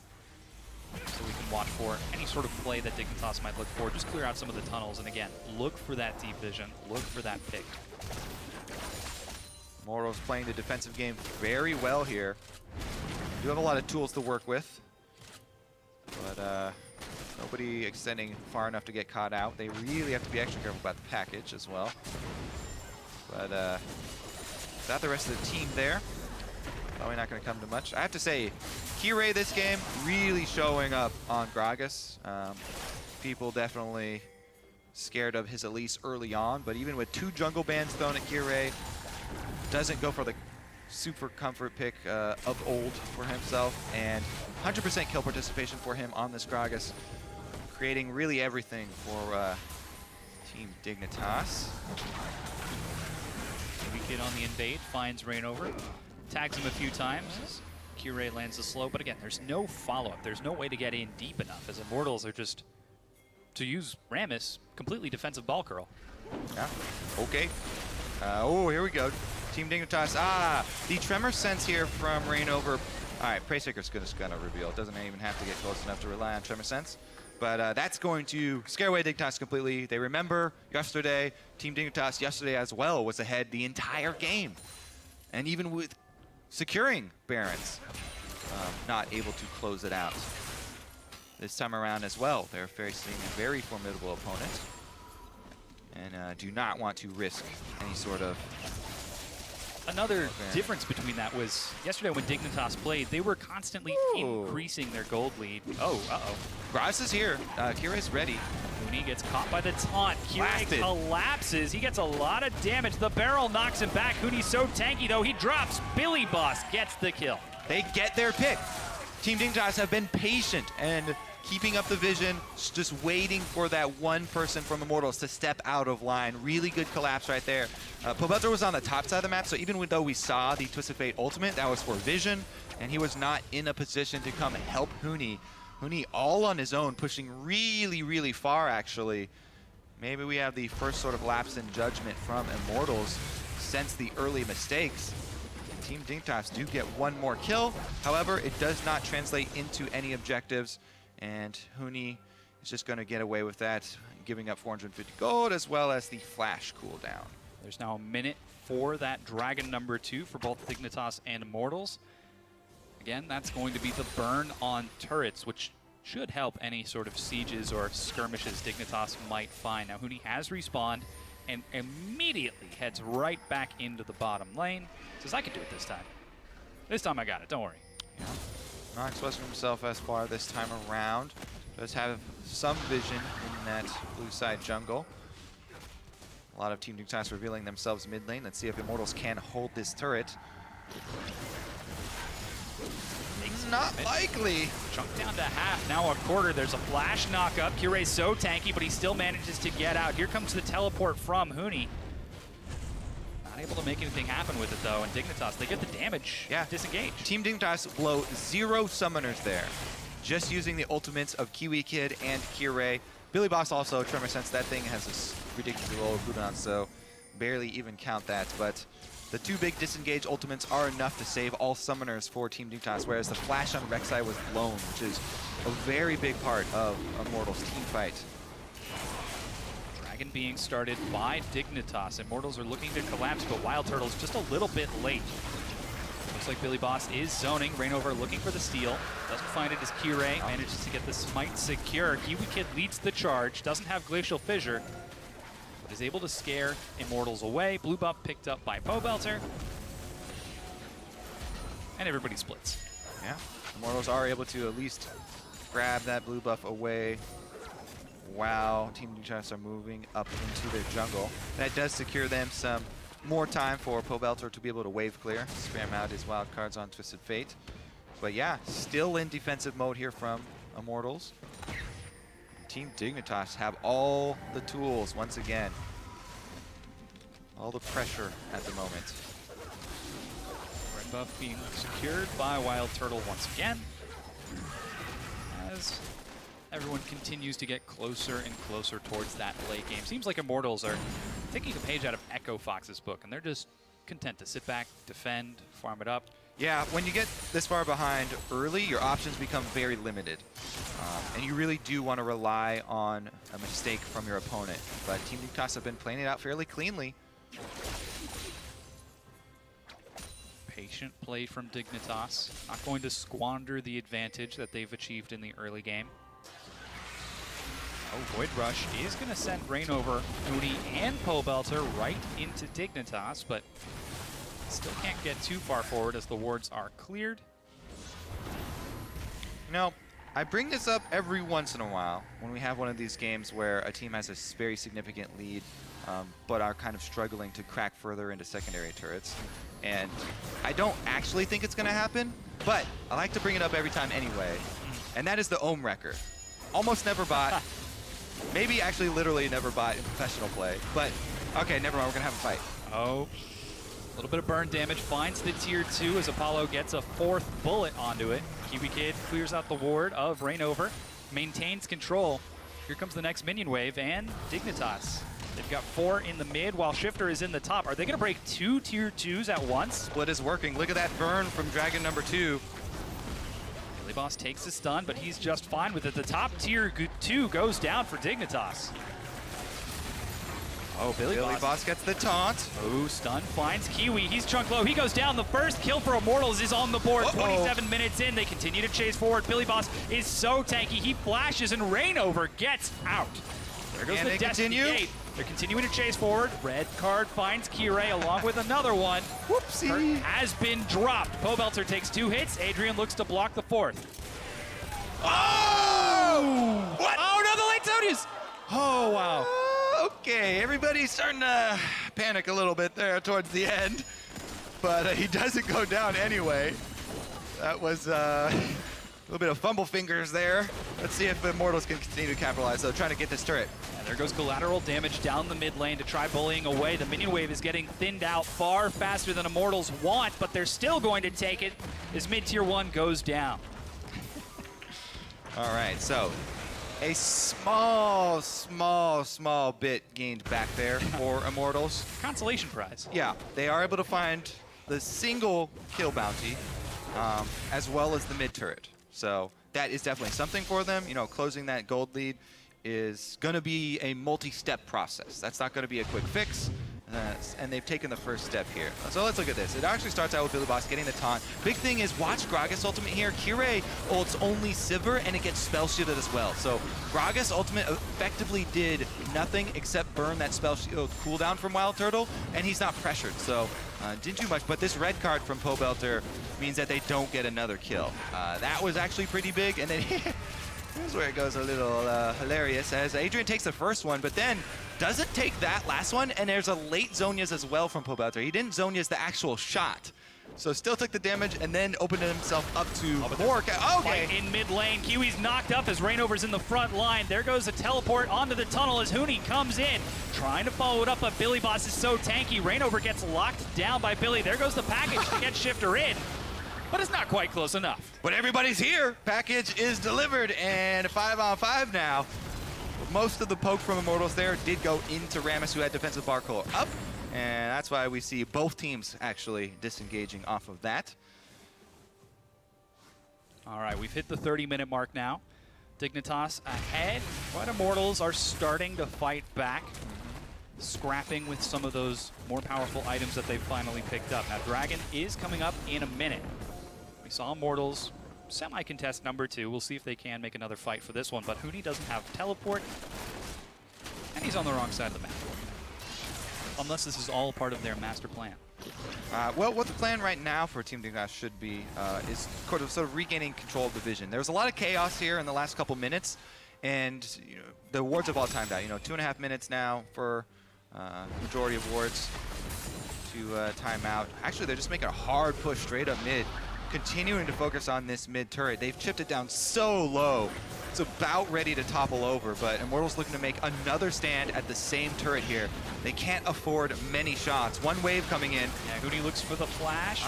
So we can watch for any sort of play that Dignitas might look for. Just clear out some of the tunnels, and again, look for that deep vision, look for that pick. Immortals playing the defensive game very well here. Do have a lot of tools to work with, but nobody extending far enough to get caught out. They really have to be extra careful about the package as well. But without the rest of the team there, probably not going to come to much. I have to say, Kirei this game really showing up on Gragas. People definitely scared of his Elise early on, but even with 2 jungle bans thrown at Kirei, doesn't go for the super comfort pick of old for himself, and 100% kill participation for him on this Gragas, creating really everything for Team Dignitas. Maybe Kid on the invade, finds Rainover, tags him a few times. Kirei lands the slow, but again, there's no follow-up. There's no way to get in deep enough, as Immortals are just, to use Rammus, completely defensive ball curl. Yeah, okay. Oh, here we go. Team Dignitas, the Tremor Sense here from Rainover. All right, Prayseeker's just gonna reveal. It doesn't even have to get close enough to rely on Tremor Sense. But that's going to scare away Dignitas completely. They remember yesterday, Team Dignitas yesterday as well was ahead the entire game. And even with securing Barons, not able to close it out. This time around as well, they're facing a very formidable opponent and do not want to risk any sort of... Another difference between that was yesterday when Dignitas played, they were constantly increasing their gold lead. Oh, Gragas is here. Kirei's ready. Huni gets caught by the taunt. Kirei collapses. He gets a lot of damage. The barrel knocks him back. Huni's so tanky, though. He drops. Billy Boss gets the kill. They get their pick. Team Dignitas have been patient and keeping up the vision, just waiting for that one person from Immortals to step out of line. Really good collapse right there. Pobelter was on the top side of the map, so even though we saw the Twisted Fate ultimate, that was for vision, and he was not in a position to come help Huni. Huni all on his own, pushing really, really far, actually. Maybe we have the first sort of lapse in judgment from Immortals, sense the early mistakes. Team Dignitas do get one more kill. However, it does not translate into any objectives, and Huni is just going to get away with that, giving up 450 gold as well as the flash cooldown. There's now a minute for that Dragon number 2 for both Dignitas and Immortals. Again, that's going to be the burn on turrets, which should help any sort of sieges or skirmishes Dignitas might find. Now, Huni has respawned and immediately heads right back into the bottom lane. Says, I can do it this time. This time I got it, don't worry. Yeah. Not expressing himself as far this time around. Does have some vision in that blue side jungle. A lot of Team Dignitas revealing themselves mid lane. Let's see if Immortals can hold this turret. Not likely. Chunk down to half, now a quarter. There's a flash knockup. Kyurey's so tanky, but he still manages to get out. Here comes the teleport from Huni. Not able to make anything happen with it, though. And Dignitas, they get the damage. Yeah. Disengage. Team Dignitas blow 0 summoners there. Just using the ultimates of Kiwi Kid and Kyurey. Billy Boss also, Tremor Sense, that thing has a ridiculously low cooldown, so barely even count that. But the 2 big disengage ultimates are enough to save all summoners for Team Dignitas, whereas the flash on Rek'Sai was blown, which is a very big part of Immortals' team fight. Dragon being started by Dignitas. Immortals are looking to collapse, but Wild Turtle's just a little bit late. Looks like Billy Boss is zoning. Reignover looking for the steal. Doesn't find it as Kyurey manages to get the smite secure. Kiwi Kid leads the charge. Doesn't have Glacial Fissure, but is able to scare Immortals away. Blue buff picked up by Pobelter. And everybody splits. Yeah, Immortals are able to at least grab that blue buff away while Team Dignitas are moving up into their jungle. That does secure them some more time for Pobelter to be able to wave clear, spam out his wild cards on Twisted Fate. But yeah, still in defensive mode here from Immortals. Team Dignitas have all the tools once again. All the pressure at the moment. Red buff being secured by Wild Turtle once again, as everyone continues to get closer and closer towards that late game. Seems like Immortals are taking a page out of Echo Fox's book, and they're just content to sit back, defend, farm it up. Yeah, when you get this far behind early, your options become very limited. And you really do want to rely on a mistake from your opponent. But Team Dignitas have been playing it out fairly cleanly. Patient play from Dignitas. Not going to squander the advantage that they've achieved in the early game. Oh, Void Rush is going to send Reignover, Huni, and Pobelter right into Dignitas, but still can't get too far forward as the wards are cleared. You know, I bring this up every once in a while when we have one of these games where a team has a very significant lead, but are kind of struggling to crack further into secondary turrets. And I don't actually think it's going to happen, but I like to bring it up every time anyway. And that is the Ohm record. Almost never bought. Maybe actually literally never bought in professional play. But, okay, never mind. We're going to have a fight. Oh, a little bit of burn damage. Finds the tier 2 as Apollo gets a 4th bullet onto it. Kiwi Kid clears out the ward of Reignover. Maintains control. Here comes the next minion wave, and Dignitas. They've got 4 in the mid while Shifter is in the top. Are they going to break 2 tier 2s at once? Split is working. Look at that burn from Dragon number 2. Billy Boss takes a stun, but he's just fine with it. The top tier 2 goes down for Dignitas. Oh, Billy Boss gets the taunt. Oh, stun finds Kiwi. He's chunked low. He goes down. The first kill for Immortals is on the board. 27 minutes in. They continue to chase forward. Billy Boss is so tanky. He flashes, and Reignover gets out. There goes the Destiny Gate. They're continuing to chase forward. Red card finds Kyurey along with another one. Whoopsie. Hurt has been dropped. Pobelter takes 2 hits. Adrian looks to block the 4th. Oh! What? Oh, no, the Latonius! Oh, wow. Okay, everybody's starting to panic a little bit there towards the end. But he doesn't go down anyway. That was a little bit of fumble fingers there. Let's see if Immortals can continue to capitalize, though, trying to get this turret. There goes collateral damage down the mid lane to try bullying away. The minion wave is getting thinned out far faster than Immortals want, but they're still going to take it as mid tier 1 goes down. All right, so A small bit gained back there for Immortals. Consolation prize. Yeah, they are able to find the single kill bounty, as well as the mid turret. So that is definitely something for them. You know, closing that gold lead is going to be a multi-step process. That's not going to be a quick fix. And they've taken the first step here. So let's look at this. It actually starts out with Billy Boss getting the taunt. Big thing is watch Gragas ultimate here. Kire ults only Sivir and it gets spell shielded as well. So Gragas ultimate effectively did nothing except burn that spell shield cooldown from Wild Turtle, and he's not pressured. So didn't do much, but this red card from Pobelter means that they don't get another kill. That was actually pretty big, and then here's where it goes a little hilarious as Adrian takes the first one, but then doesn't take that last one, and there's a late Zhonya's as well from Pobelter. He didn't Zhonya's the actual shot. So still took the damage and then opened himself up to more. Okay. In mid lane, Kiwi's knocked up as Rainover's in the front line. There goes a teleport onto the tunnel as Huni comes in, trying to follow it up, but Billy Boss is so tanky. Rainover gets locked down by Billy. There goes the package to get Shifter in, but it's not quite close enough. But everybody's here. Package is delivered, and 5-on-5 now. Most of the poke from Immortals there did go into Rammus, who had defensive bar color up, and that's why we see both teams actually disengaging off of that. All right, we've hit the 30-minute mark now. Dignitas ahead, but Immortals are starting to fight back, scrapping with some of those more powerful items that they've finally picked up. Now, Dragon is coming up in a minute. We saw Immortals semi-contest number 2. We'll see if they can make another fight for this one, but Huni doesn't have teleport, and he's on the wrong side of the map. Unless this is all part of their master plan. Well, what the plan right now for Team Dignitas should be is sort of regaining control of the vision. There was a lot of chaos here in the last couple minutes, and you know, the wards have all timed out. You know, 2.5 minutes now for majority of wards to time out. Actually, they're just making a hard push straight up mid, continuing to focus on this mid turret. They've chipped it down so low. It's about ready to topple over, but Immortals looking to make another stand at the same turret here. They can't afford many shots. One wave coming in. Yeah, Huni looks for the flash.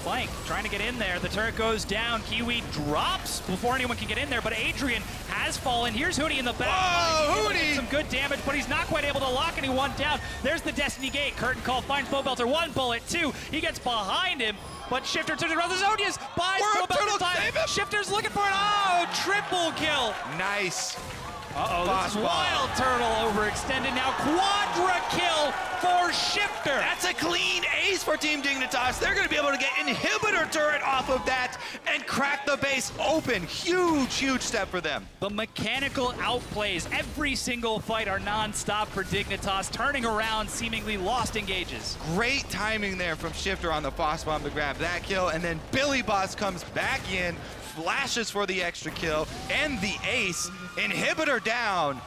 Flank, trying to get in there. The turret goes down. Kiwi drops before anyone can get in there, but Adrian has fallen. Here's Huni in the back. Whoa, Huni! Some good damage, but he's not quite able to lock anyone down. There's the Destiny Gate. Curtain call finds Pobelter. 1 bullet, 2. He gets behind him. But Shifter turns around the Zhonya's, buys Pobelter time. Shifter's looking for it. Oh, triple kill. Nice. Uh-oh, this is Wild Turtle overextended now. Quadra kill for Shifter. That's a clean ace for Team Dignitas. They're going to be able to get inhibitor turret off of that and crack the base open. Huge step for them. The mechanical outplays every single fight are non-stop for Dignitas, turning around seemingly lost engages. Great timing there from Shifter on the Boss Bomb to grab that kill, and then Billy Boss comes back in, flashes for the extra kill, and the ace. Inhibitor down.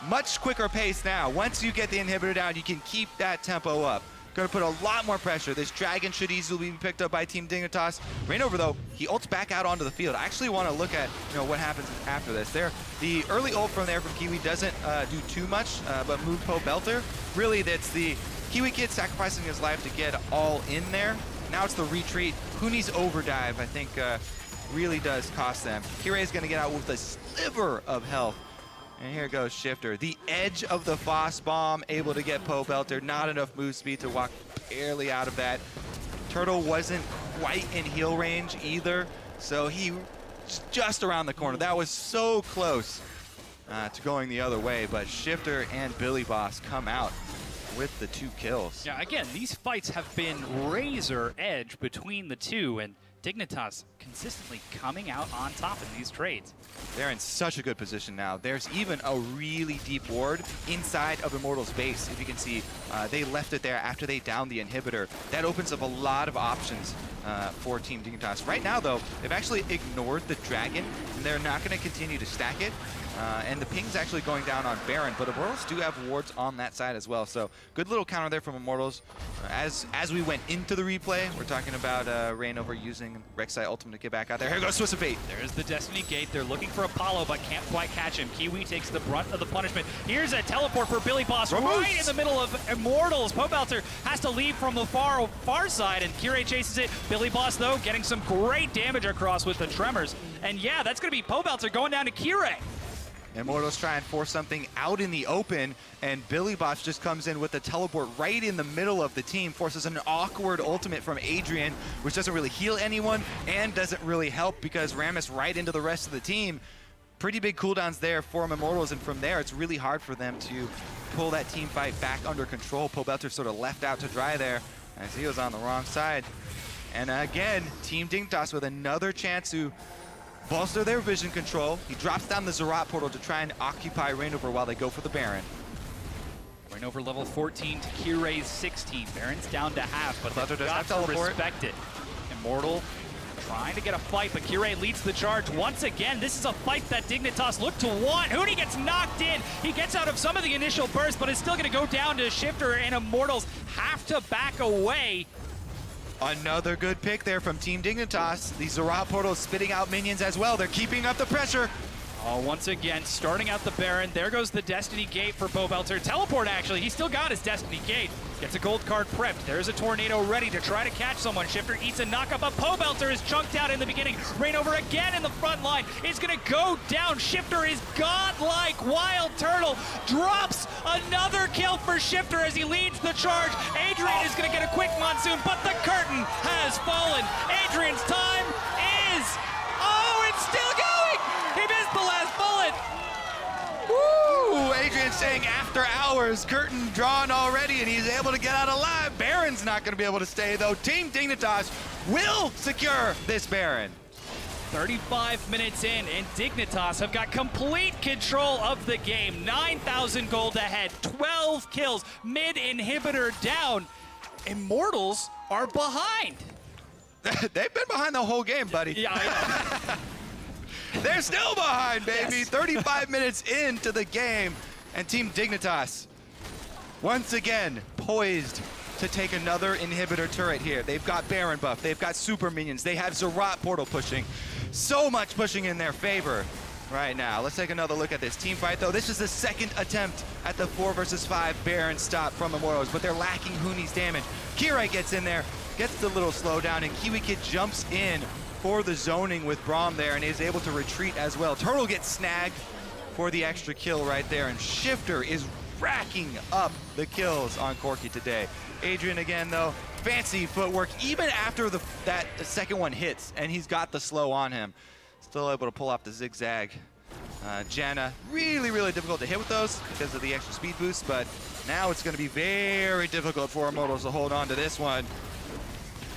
Much quicker pace now. Once you get the inhibitor down, you can keep that tempo up. Going to put a lot more pressure. This Dragon should easily be picked up by Team Dignitas. Rainover, though, he ults back out onto the field. I actually want to look at what happens after this. The early ult from there from Kiwi doesn't do too much, but move Pobelter. Really, that's the Kiwi kid sacrificing his life to get all in there. Now it's the retreat. Huni's overdive, I think, really does cost them. Kire is going to get out with a sliver of health. And here goes Shifter. The edge of the Foss Bomb, able to get Pobelter. Not enough move speed to walk barely out of that. Turtle wasn't quite in heal range either, so he was just around the corner. That was so close to going the other way, but Shifter and Billy Boss come out with the 2 kills. Yeah, again, these fights have been razor edge between the two, and Dignitas consistently coming out on top in these trades. They're in such a good position now. There's even a really deep ward inside of Immortals' base. If you can see, they left it there after they downed the inhibitor. That opens up a lot of options for Team Dignitas. Right now, though, they've actually ignored the Dragon, and they're not going to continue to stack it. And the ping's actually going down on Baron, but Immortals do have wards on that side as well. So good little counter there from Immortals. As we went into the replay, we're talking about Rainover using Rek'Sai ultimate to get back out there. Here goes Swiss of Fate. There's the Destiny Gate. They're looking for Apollo, but can't quite catch him. Kiwi takes the brunt of the punishment. Here's a teleport for Billy Boss right in the middle of Immortals. Pobelter has to leave from the far side, and Kire chases it. Billy Boss, though, getting some great damage across with the tremors. And yeah, that's going to be Pobelter going down to Kire. Immortals try and force something out in the open, and Billy Boss just comes in with the teleport right in the middle of the team, forces an awkward ultimate from Adrian, which doesn't really heal anyone and doesn't really help because Rammus right into the rest of the team. Pretty big cooldowns there for Immortals, and from there it's really hard for them to pull that team fight back under control. Pobelter sort of left out to dry there as he was on the wrong side. And again, Team Dignitas with another chance to bolster their vision control. He drops down the Zerat portal to try and occupy Reignover while they go for the Baron. Reignover level 14 to Kirei's 16. Baron's down to half, but Pobelter they've does got have to teleport. respect it. Immortal trying to get a fight, but Kirei leads the charge once again. This is a fight that Dignitas look to want. Huni gets knocked in. He gets out of some of the initial burst, but it's still going to go down to Shifter, and Immortals have to back away. Another good pick there from Team Dignitas. The Zerat portal is spitting out minions as well. They're keeping up the pressure. Oh, once again, starting out the Baron. There goes the Destiny Gate for Pobelter. Teleport, actually. He still got his Destiny Gate. Gets a gold card prepped. There's a Tornado ready to try to catch someone. Shifter eats a knockup, but Pobelter is chunked out in the beginning. Reignover again in the front line. It's going to go down. Shifter is godlike. Wild Turtle drops another kill for Shifter as he leads the charge. Adrian is going to get a quick monsoon, but the curtain has fallen. Adrian's time is... Oh, it's still going! He missed the last bullet. Woo! Adrian saying after hours, curtain drawn already, and he's able to get out alive. Baron's not going to be able to stay, though. Team Dignitas will secure this Baron. 35 minutes in, and Dignitas have got complete control of the game. 9,000 gold ahead, 12 kills, mid-inhibitor down. Immortals are behind. They've been behind the whole game, buddy. Yeah, I know. They're still behind, baby. Yes. 35 minutes into the game, and Team Dignitas, once again, poised to take another inhibitor turret here. They've got Baron buff, they've got super minions, they have Zerat portal pushing. So much pushing in their favor right now. Let's take another look at this team fight, though. This is the second attempt at the 4 versus 5 Baron stop from Immortals, but they're lacking Huni's damage. Kirei gets in there, gets the little slowdown, and Kiwi Kid jumps in for the zoning with Braum there and is able to retreat as well. Turtle gets snagged for the extra kill right there, and Shifter is racking up the kills on Corki today. Adrian again, though, fancy footwork even after that second one hits, and he's got the slow on him. Still able to pull off the zigzag. Janna, really, really difficult to hit with those because of the extra speed boost, but now it's going to be very difficult for Immortals to hold on to this one.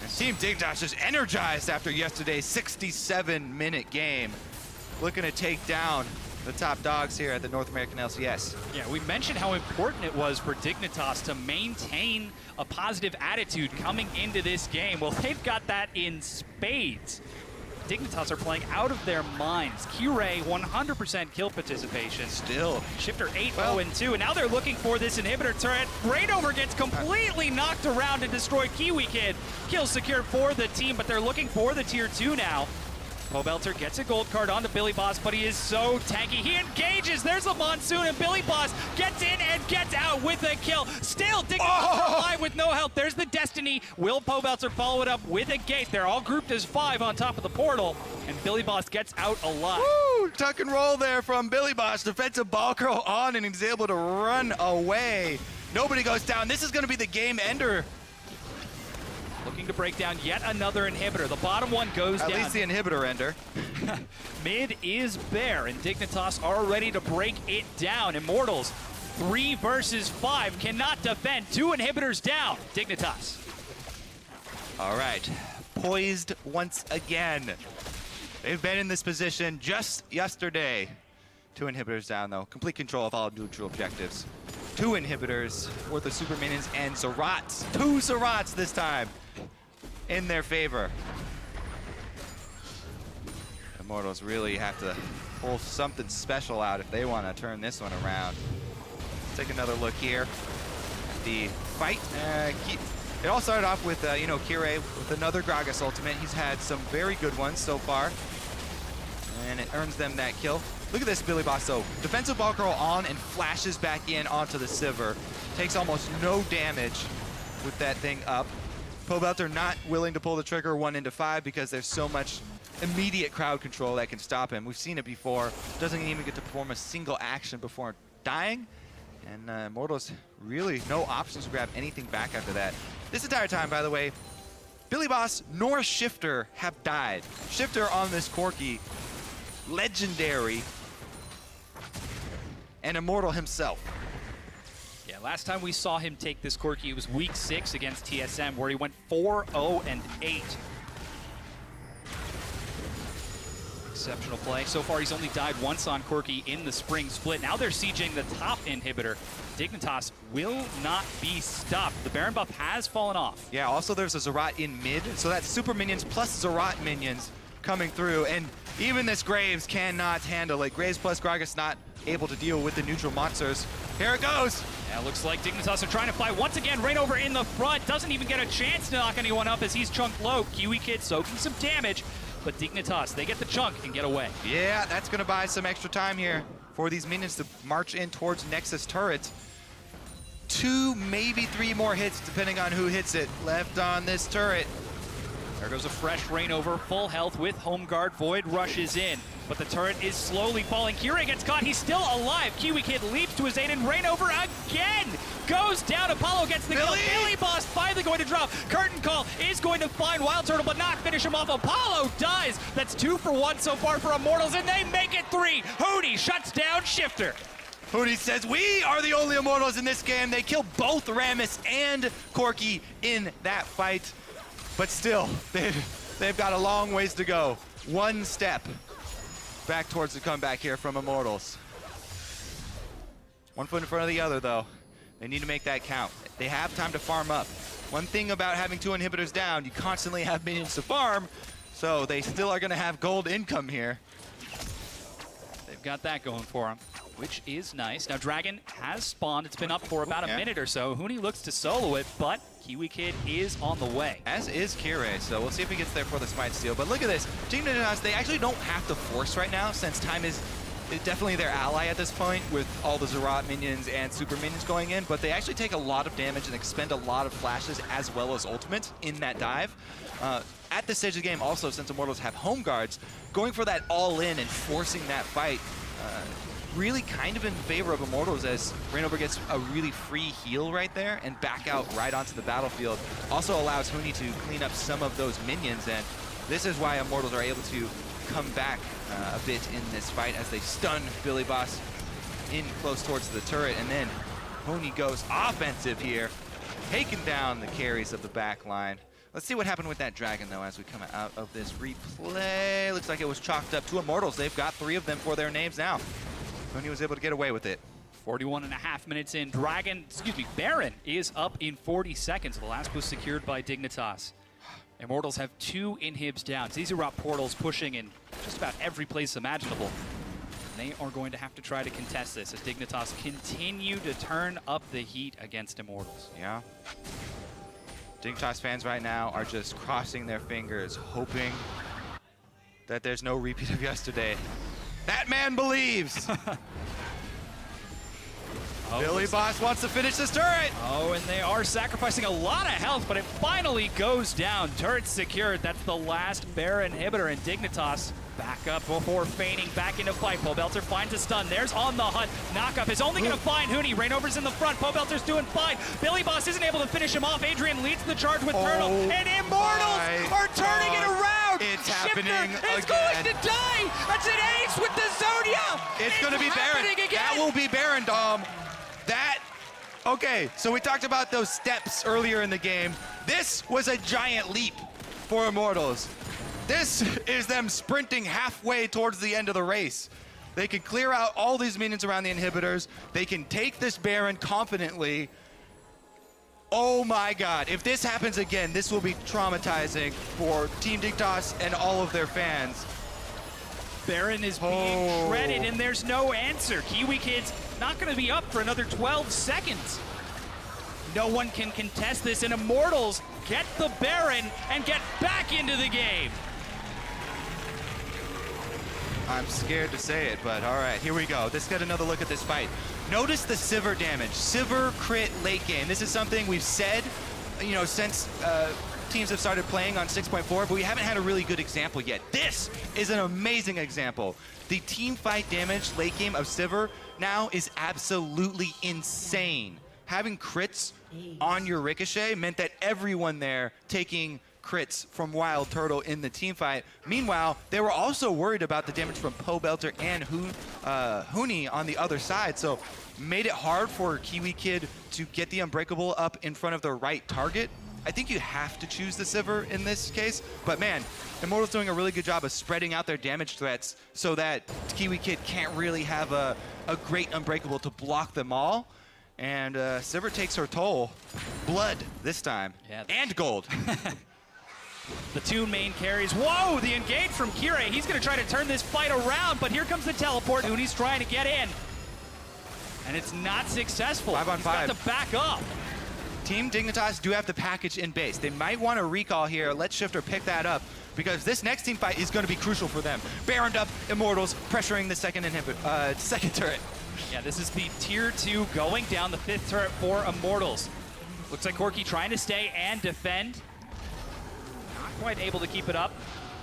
And Team Dignitas is energized after yesterday's 67-minute game, looking to take down the top dogs here at the North American LCS. Yeah, we mentioned how important it was for Dignitas to maintain a positive attitude coming into this game. Well, they've got that in spades. Dignitas are playing out of their minds. Kirei, 100% kill participation. Still. Shifter 8-0-2, and now they're looking for this inhibitor turret. Reignover gets completely knocked around and destroyed. Kiwi Kid. Kill secured for the team, but they're looking for the tier 2 now. Pobelter gets a gold card onto Billy Boss, but he is so tanky. He engages. There's a monsoon, and Billy Boss gets in and gets out with a kill. Still, Dignitas alive with no help. There's the Destiny. Will Pobelter follow it up with a gate? They're all grouped as 5 on top of the portal, and Billy Boss gets out alive. Woo! Tuck and roll there from Billy Boss. Defensive ball curl on, and he's able to run away. Nobody goes down. This is going to be the game ender. Looking to break down yet another inhibitor. The bottom one goes down. At least the inhibitor ender. Mid is bare, and Dignitas are ready to break it down. Immortals, 3 versus 5, cannot defend. 2 inhibitors down. Dignitas. All right, poised once again. They've been in this position just yesterday. 2 inhibitors down, though. Complete control of all neutral objectives. 2 inhibitors worth of super minions and Zerats. 2 Zerats this time in their favor. Immortals really have to pull something special out if they want to turn this one around. Let's take another look here at the fight. It all started off with, Kirei with another Gragas ultimate. He's had some very good ones so far, and it earns them that kill. Look at this Billy Boss, though. Defensive ball curl on and flashes back in onto the Sivir. Takes almost no damage with that thing up. Pobelter not willing to pull the trigger 1 into 5 because there's so much immediate crowd control that can stop him. We've seen it before. Doesn't even get to perform a single action before dying. And Immortals, really no options to grab anything back after that. This entire time, by the way, Billy Boss nor Shifter have died. Shifter on this Corki, legendary, and Immortal himself. Yeah, last time we saw him take this Corki, it was week 6 against TSM, where he went 4-0-8. Exceptional play. So far, he's only died once on Corki in the spring split. Now they're sieging the top inhibitor. Dignitas will not be stopped. The Baron buff has fallen off. Yeah, also there's a Zerat in mid, so that's super minions plus Zerat minions coming through, and even this Graves cannot handle it. Graves plus Gragas not able to deal with the neutral monsters. Here it goes! Yeah, looks like Dignitas are trying to fight once again. Reignover in the front, doesn't even get a chance to knock anyone up as he's chunked low. Kiwi Kid soaking some damage, but Dignitas, they get the chunk and get away. Yeah, that's gonna buy some extra time here for these minions to march in towards Nexus turret. 2, maybe 3 more hits, depending on who hits it, left on this turret. There goes a fresh Reignover, full health with Home Guard. Void rushes in, but the turret is slowly falling. Kira gets caught, he's still alive. Kiwi Kid leaps to his aid, and Reignover again goes down. Apollo gets the kill. Billy Boss finally going to drop. Curtain Call is going to find Wild Turtle, but not finish him off. Apollo dies. That's 2 for 1 so far for Immortals, and they make it 3. Hootie shuts down Shifter. Hootie says, we are the only Immortals in this game. They kill both Rammus and Corki in that fight. But still, they've got a long ways to go. 1 step back towards the comeback here from Immortals. 1 foot in front of the other, though. They need to make that count. They have time to farm up. One thing about having 2 inhibitors down, you constantly have minions to farm, so they still are going to have gold income here. They've got that going for them, which is nice. Now, Dragon has spawned. It's been up for about a minute or so. Huni looks to solo it, but Kiwi Kid is on the way. As is Kire, so we'll see if he gets there for the Smite Steal. But look at this. Dignitas, they actually don't have to force right now, since time is definitely their ally at this point with all the Zerat minions and super minions going in, but they actually take a lot of damage and expend a lot of flashes as well as ultimates in that dive. At this stage of the game also, since Immortals have home guards, going for that all-in and forcing that fight really kind of in favor of Immortals, as Reignover gets a really free heal right there and back out right onto the battlefield. Also allows Huni to clean up some of those minions, and this is why Immortals are able to come back a bit in this fight as they stun Billy Boss in close towards the turret, and then Huni goes offensive here, taking down the carries of the back line. Let's see what happened with that Dragon, though, as we come out of this replay. Looks like it was chalked up to Immortals. They've got 3 of them for their names now. Huni was able to get away with it. 41.5 minutes in. Baron is up in 40 seconds. The last was secured by Dignitas. Immortals have 2 inhibs down. Zeroth portals pushing in just about every place imaginable. They are going to have to try to contest this as Dignitas continue to turn up the heat against Immortals. Yeah. Dignitas fans right now are just crossing their fingers, hoping that there's no repeat of yesterday. That man believes! Billy Boss wants to finish this turret! Oh, and they are sacrificing a lot of health, but it finally goes down. Turret secured. That's the last Baron inhibitor, and Dignitas back up before feigning back into fight. Pobelter finds a stun. There's On the Hunt. Knockup is only going to find Huni. Reignover's in the front. Pobelter's doing fine. Billy Boss isn't able to finish him off. Adrian leads the charge with Turtle, and Immortals are turning it around! It's Shifter happening is again. going to die! That's an ace with the Zonia! It's going to be Baron. Again. That will be Baron, Dom. Okay, so we talked about those steps earlier in the game. This was a giant leap for Immortals. This is them sprinting halfway towards the end of the race. They can clear out all these minions around the inhibitors. They can take this Baron confidently. Oh my God, if this happens again, this will be traumatizing for Team Dignitas and all of their fans. Baron is being shredded, and there's no answer. Kiwi Kid's not going to be up for another 12 seconds. No one can contest this, and Immortals get the Baron and get back into the game. I'm scared to say it, but all right, here we go. Let's get another look at this fight. Notice the Sivir damage. Sivir crit late game. This is something we've said, you know, since teams have started playing on 6.4, but we haven't had a really good example yet. This is an amazing example. The team fight damage late game of Sivir now is absolutely insane. Having crits on your Ricochet meant that everyone there taking crits from Wild Turtle in the team fight. Meanwhile, they were also worried about the damage from Pobelter and Huni on the other side, so made it hard for Kiwi Kid to get the Unbreakable up in front of the right target. I think you have to choose the Sivir in this case, but man, Immortals doing a really good job of spreading out their damage threats so that Kiwi Kid can't really have a great Unbreakable to block them all. And Sivir takes her toll. Blood this time, and gold. The two main carries. Whoa, the engage from Kirei. He's going to try to turn this fight around, but here comes the teleport. Uni's trying to get in. And it's not successful. 5 on 5. He's got to back up. Team Dignitas do have the package in base. They might want to recall here. Let Shifter pick that up because this next team fight is going to be crucial for them. Baroned up Immortals, pressuring the second turret. Yeah, this is the tier 2 going down the 5th turret for Immortals. Looks like Corki trying to stay and defend. Not quite able to keep it up.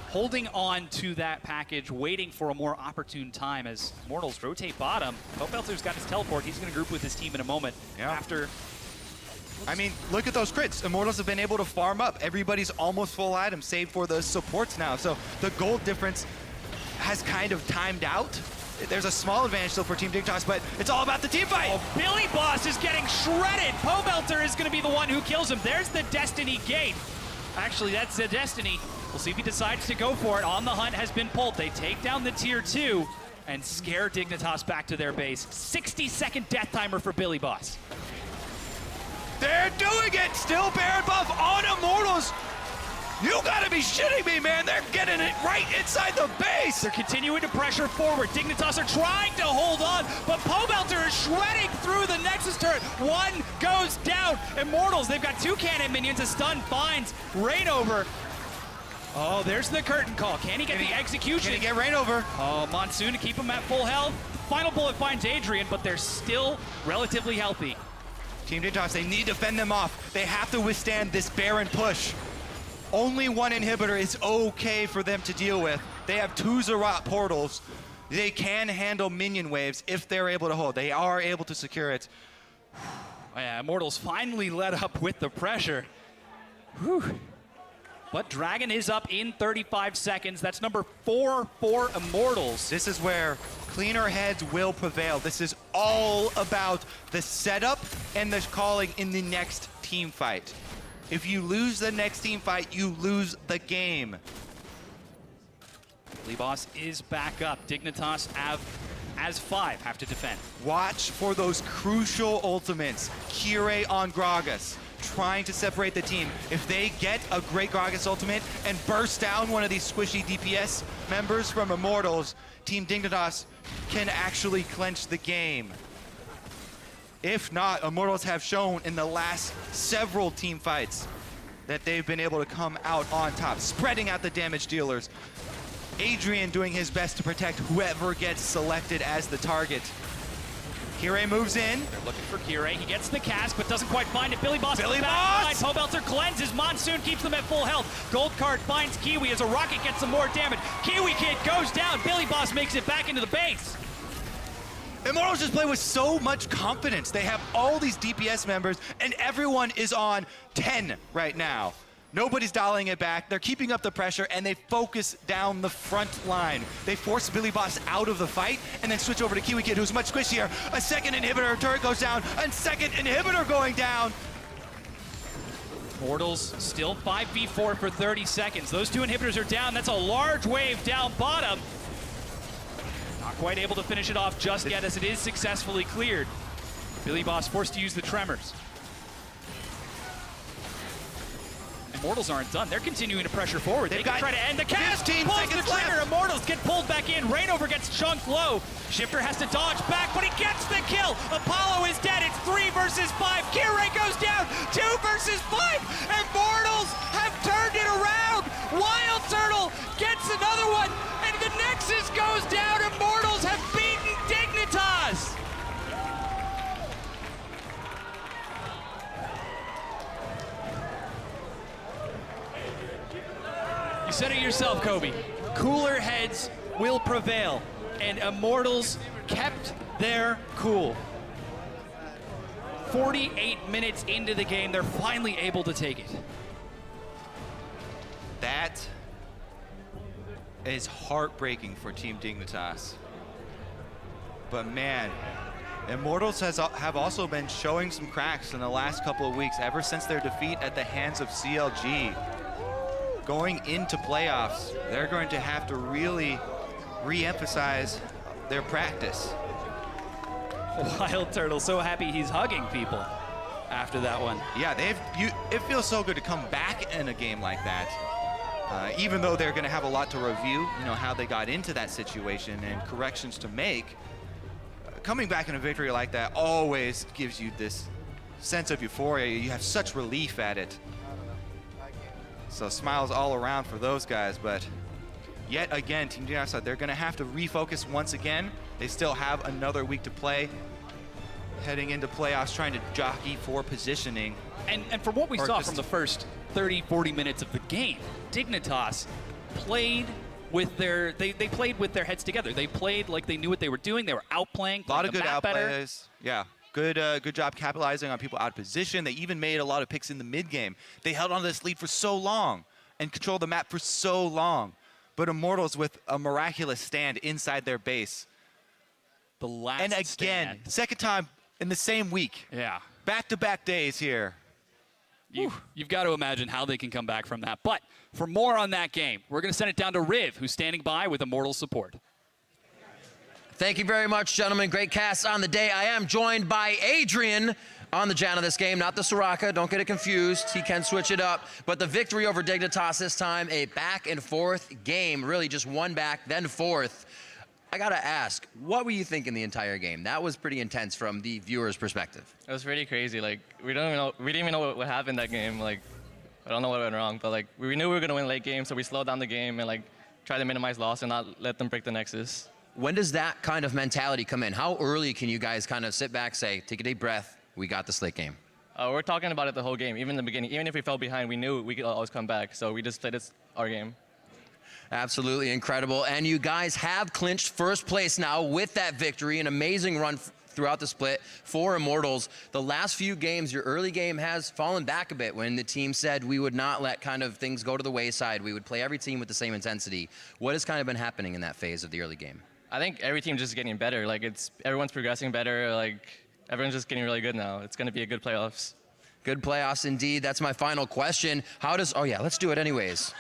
Holding on to that package, waiting for a more opportune time as Immortals rotate bottom. Pobelter's got his teleport. He's going to group with his team in a moment after. I mean, look at those crits. Immortals have been able to farm up. Everybody's almost full item, save for the supports now. So the gold difference has kind of timed out. There's a small advantage still for Team Dignitas, but it's all about the team fight. Oh, Billy Boss is getting shredded. Pobelter is going to be the one who kills him. There's the Destiny gate. Actually, that's the Destiny. We'll see if he decides to go for it. On the Hunt has been pulled. They take down the tier 2 and scare Dignitas back to their base. 60-second death timer for Billy Boss. They're doing it! Still Baron buff on Immortals! You gotta be shitting me, man! They're getting it right inside the base! They're continuing to pressure forward. Dignitas are trying to hold on, but Pobelter is shredding through the Nexus turret. One goes down. Immortals, they've got 2 cannon minions. A stun finds Rainover. Oh, there's the curtain call. Can he get the execution? Can he get Rainover? Oh, Monsoon to keep him at full health. Final bullet finds Adrian, but they're still relatively healthy. Team Dignitas, they need to fend them off. They have to withstand this Baron push. Only one inhibitor is okay for them to deal with. They have 2 Zerat portals. They can handle minion waves if they're able to hold. They are able to secure it. Oh, yeah, Immortals finally let up with the pressure. Whew. But Dragon is up in 35 seconds. That's number 4 for Immortals. This is where cleaner heads will prevail. This is all about the setup and the calling in the next team fight. If you lose the next team fight, you lose the game. Billy Boss is back up. Dignitas as 5 have to defend. Watch for those crucial ultimates. Kirei on Gragas, trying to separate the team. If they get a great Gragas ultimate and burst down one of these squishy DPS members from Immortals, Team Dignitas can actually clinch the game. If not, Immortals have shown in the last several team fights that they've been able to come out on top, spreading out the damage dealers. Adrian doing his best to protect whoever gets selected as the target. Kirei moves in. They're looking for Kirei. He gets the cast, but doesn't quite find it. Billy Boss. Pobelter cleanses. Monsoon keeps them at full health. Gold card finds Kiwi as a rocket gets some more damage. Kiwi Kid goes down. Billy Boss makes it back into the base. Immortals just play with so much confidence. They have all these DPS members, and everyone is on 10 right now. Nobody's dialing it back. They're keeping up the pressure, and they focus down the front line. They force Billy Boss out of the fight, and then switch over to Kiwi Kid, who's much squishier. A second inhibitor turret goes down, a second inhibitor going down. Immortals still 5v4 for 30 seconds. Those 2 inhibitors are down. That's a large wave down bottom. Not quite able to finish it off just yet as it is successfully cleared. Billy Boss forced to use the tremors. Immortals aren't done. They're continuing to pressure forward. They can try to end the cast. Pulls the trigger. Immortals get pulled back in. Rainover gets chunked low. Shifter has to dodge back, but he gets the kill. Apollo is dead. It's 3 versus 5. Kirei goes down. 2 versus 5. Immortals have turned it around. Wild Turtle gets another one, and the Nexus goes down. Immortals have beaten Dignitas. yourself, Kobe. Cooler heads will prevail, and Immortals kept their cool. 48 minutes into the game, they're finally able to take it. That is heartbreaking for Team Dignitas. But man, Immortals have also been showing some cracks in the last couple of weeks, ever since their defeat at the hands of CLG. Going into playoffs, they're going to have to really re-emphasize their practice. Wild Turtle so happy he's hugging people after that one. Yeah, it feels so good to come back in a game like that. Even though they're going to have a lot to review, you know, how they got into that situation and corrections to make, coming back in a victory like that always gives you this sense of euphoria. You have such relief at it. So smiles all around for those guys, but yet again, Team Dignitas, they're going to have to refocus once again. They still have another week to play, heading into playoffs, trying to jockey for positioning. And from what we saw from the first 30, 40 minutes of the game, Dignitas played with they played with their heads together. They played like they knew what they were doing. They were outplaying. A lot of good outplays. Yeah, good job capitalizing on people out of position. They even made a lot of picks in the mid game. They held on to this lead for so long and controlled the map for so long. But Immortals with a miraculous stand inside their base. The last and again, stand. Second time in the same week. Yeah. Back-to-back days here. You've got to imagine how they can come back from that. But for more on that game, we're going to send it down to Riv, who's standing by with Immortal support. Thank you very much, gentlemen. Great cast on the day. I am joined by Adrian on the Jan of this game, not the Soraka. Don't get it confused. He can switch it up. But the victory over Dignitas this time, a back-and-forth game. Really just one back, then forth. I got to ask, what were you thinking the entire game? That was pretty intense from the viewer's perspective. It was pretty crazy. Like, we didn't even know what happened that game. Like, I don't know what went wrong, but like, we knew we were going to win late game, so we slowed down the game and like tried to minimize loss and not let them break the Nexus. When does that kind of mentality come in? How early can you guys kind of sit back, say, take a deep breath, we got this late game? We're talking about it the whole game. Even in the beginning, even if we fell behind, we knew we could always come back. So we just played our game. Absolutely incredible. And you guys have clinched first place now with that victory. An amazing run throughout the split for Immortals. The last few games, your early game has fallen back a bit when the team said we would not let kind of things go to the wayside. We would play every team with the same intensity. What has kind of been happening in that phase of the early game? I think every team just getting better. Like, everyone's progressing better. Like, everyone's just getting really good now. It's going to be a good playoffs. Good playoffs indeed. That's my final question. Oh yeah, let's do it anyways.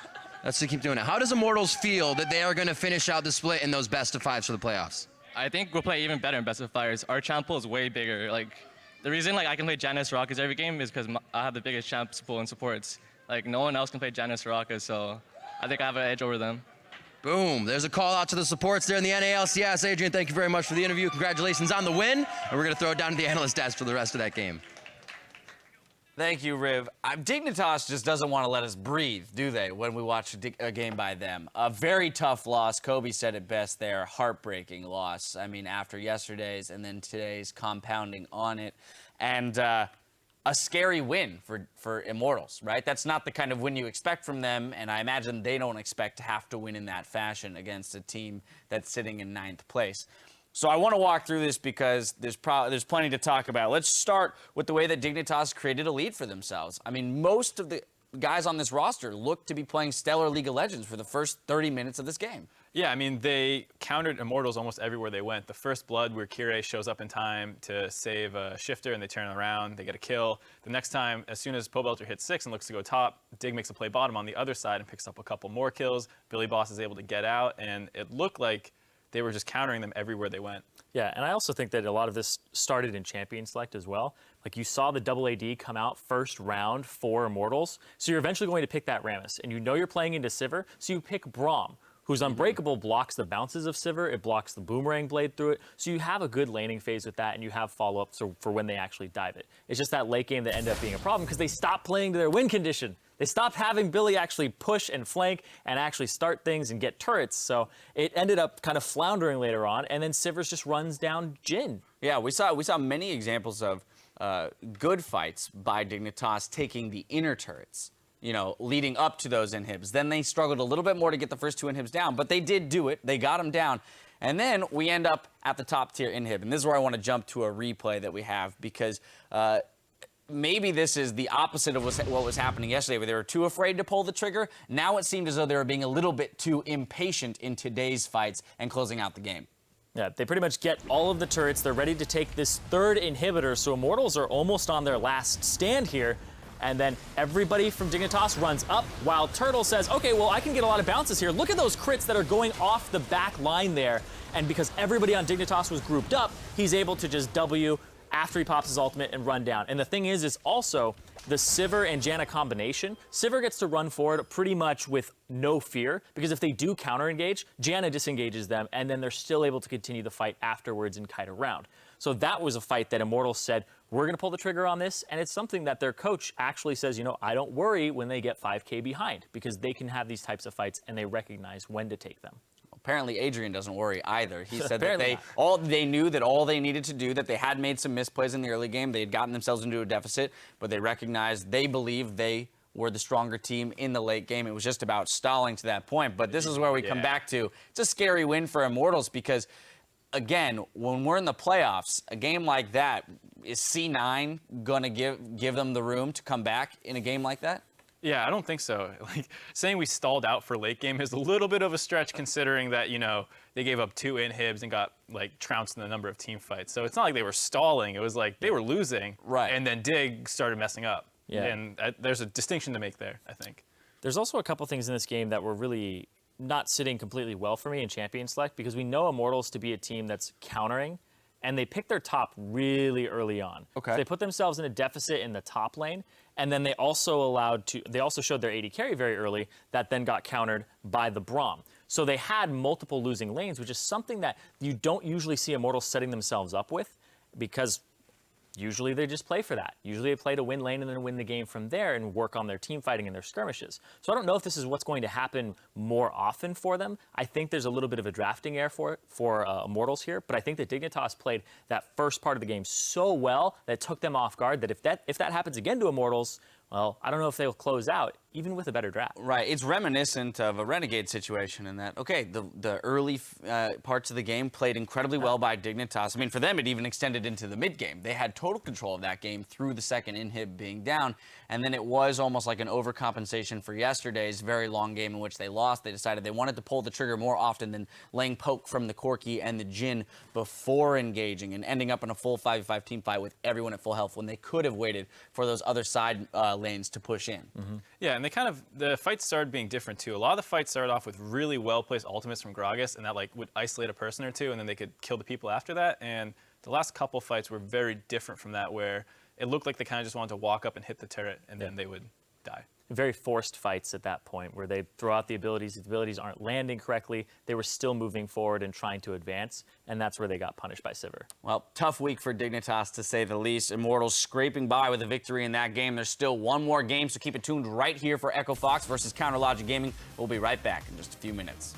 Let's keep doing it. How does Immortals feel that they are going to finish out the split in those best of fives for the playoffs? I think we'll play even better in best of fives. Our champ pool is way bigger. Like, the reason like I can play Janus Rockets every game is because I have the biggest champs pool in supports. Like, no one else can play Janus Rockets, so I think I have an edge over them. Boom. There's a call out to the supports there in the NA LCS. Adrian, thank you very much for the interview. Congratulations on the win. And we're going to throw it down to the analyst desk for the rest of that game. Thank you, Riv. Dignitas just doesn't want to let us breathe, do they, when we watch a game by them? A very tough loss. Kobe said it best there. Heartbreaking loss. I mean, after yesterday's and then today's compounding on it. And a scary win for Immortals, right? That's not the kind of win you expect from them, and I imagine they don't expect to have to win in that fashion against a team that's sitting in 9th place. So I want to walk through this because there's plenty to talk about. Let's start with the way that Dignitas created a lead for themselves. I mean, most of the guys on this roster look to be playing stellar League of Legends for the first 30 minutes of this game. Yeah, I mean, they countered Immortals almost everywhere they went. The first blood where Kirei shows up in time to save a shifter and they turn around, they get a kill. The next time, as soon as Pobelter hits 6 and looks to go top, Dig makes a play bottom on the other side and picks up a couple more kills. Billy Boss is able to get out, and it looked like they were just countering them everywhere they went. Yeah, and I also think that a lot of this started in Champion Select as well. Like, you saw the double AD come out first round for Immortals, so you're eventually going to pick that Rammus, and you know you're playing into Sivir, so you pick Braum, whose Unbreakable blocks the bounces of Sivir, it blocks the Boomerang Blade through it, so you have a good laning phase with that, and you have follow-ups for when they actually dive it. It's just that late game that ended up being a problem because they stopped playing to their win condition. They stopped having Billy actually push and flank and actually start things and get turrets, so it ended up kind of floundering later on, and then Sivir just runs down Jhin. Yeah, we saw many examples of good fights by Dignitas taking the inner turrets. leading up to those inhibs. Then they struggled a little bit more to get the first 2 inhibs down, but they did do it. They got them down. And then we end up at the top tier inhib. And this is where I want to jump to a replay that we have, because maybe this is the opposite of what was happening yesterday, where they were too afraid to pull the trigger. Now it seemed as though they were being a little bit too impatient in today's fights and closing out the game. Yeah, they pretty much get all of the turrets. They're ready to take this 3rd inhibitor, so Immortals are almost on their last stand here. And then everybody from Dignitas runs up, while Turtle says, okay, well, I can get a lot of bounces here. Look at those crits that are going off the back line there. And because everybody on Dignitas was grouped up, he's able to just W after he pops his ultimate and run down. And the thing is also the Sivir and Janna combination. Sivir gets to run forward pretty much with no fear, because if they do counter engage, Janna disengages them, and then they're still able to continue the fight afterwards and kite around. So that was a fight that Immortals said, we're going to pull the trigger on this, and it's something that their coach actually says, I don't worry when they get 5K behind, because they can have these types of fights and they recognize when to take them. Apparently, Adrian doesn't worry either. He said that they knew that all they needed to do, that they had made some misplays in the early game. They had gotten themselves into a deficit, but they recognized, they believed they were the stronger team in the late game. It was just about stalling to that point. But this is where we come back to, it's a scary win for Immortals, because, again, when we're in the playoffs, a game like that, is C9 going to give them the room to come back in a game like that? Yeah, I don't think so. Like, saying we stalled out for late game is a little bit of a stretch, considering that, they gave up 2 inhibs and got, trounced in the number of team fights. So it's not like they were stalling. It was like they were losing. Right. And then Dig started messing up. Yeah. And there's a distinction to make there, I think. There's also a couple things in this game that were really not sitting completely well for me in Champion Select, because we know Immortals to be a team that's countering, and they picked their top really early on. Okay. So they put themselves in a deficit in the top lane, and then they also showed their AD carry very early that then got countered by the Braum. So they had multiple losing lanes, which is something that you don't usually see Immortals setting themselves up with, because usually they just play for that. Usually they play to win lane and then win the game from there and work on their team fighting and their skirmishes. So I don't know if this is what's going to happen more often for them. I think there's a little bit of a drafting error for Immortals here, but I think that Dignitas played that first part of the game so well that it took them off guard, that if that happens again to Immortals, well, I don't know if they'll close out, even with a better draft. Right. It's reminiscent of a Renegade situation in that, okay, the early parts of the game played incredibly well by Dignitas. I mean, for them, it even extended into the mid-game. They had total control of that game through the second inhib being down, and then it was almost like an overcompensation for yesterday's very long game in which they lost. They decided they wanted to pull the trigger more often than laying poke from the Corki and the Jhin before engaging and ending up in a full 5v5 team fight with everyone at full health when they could have waited for those other side lanes to push in. Mm-hmm. Yeah, and the fights started being different too. A lot of the fights started off with really well-placed ultimates from Gragas, and that would isolate a person or two, and then they could kill the people after that. And the last couple fights were very different from that, where it looked like they kind of just wanted to walk up and hit the turret, and then they would die. Very forced fights at that point, where they throw out the abilities aren't landing correctly, they were still moving forward and trying to advance, and that's where they got punished by Sivir. Well, tough week for Dignitas, to say the least. Immortals scraping by with a victory in that game. There's still one more game, so keep it tuned right here for Echo Fox versus Counter Logic Gaming. We'll be right back in just a few minutes.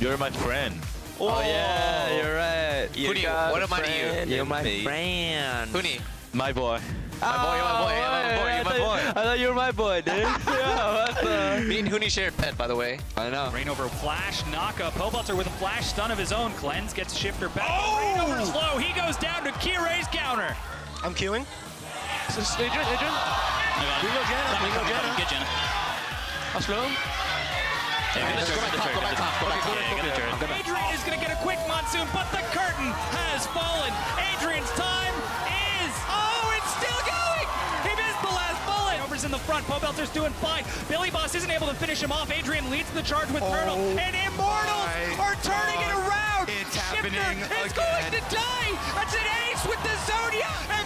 You're my friend. Oh, yeah, you're right. Huni, what am I to you? You're my friend. Huni. My boy. My boy, you're my boy. I thought you were my boy, dude. Yeah, what's up? Me and Huni shared pet, by the way. I know. Rain over flash, knock-up. Pobelter with a flash stun of his own. Cleanse gets Shifter back. Oh! Rain over slow. He goes down to Kirei's counter. I'm queuing. Adrian. We go Janna. Get Janna. How slow? Adrian is going to get a quick monsoon, but the curtain has fallen. Adrian's time is... Oh, it's still going! He missed the last bullet. Over's in the front. Pobelter's doing fine. Billy Boss isn't able to finish him off. Adrian leads the charge with Turtle. And Immortals are turning it around. It's happening Shifter is going to die. That's an ace with the Zodiac. And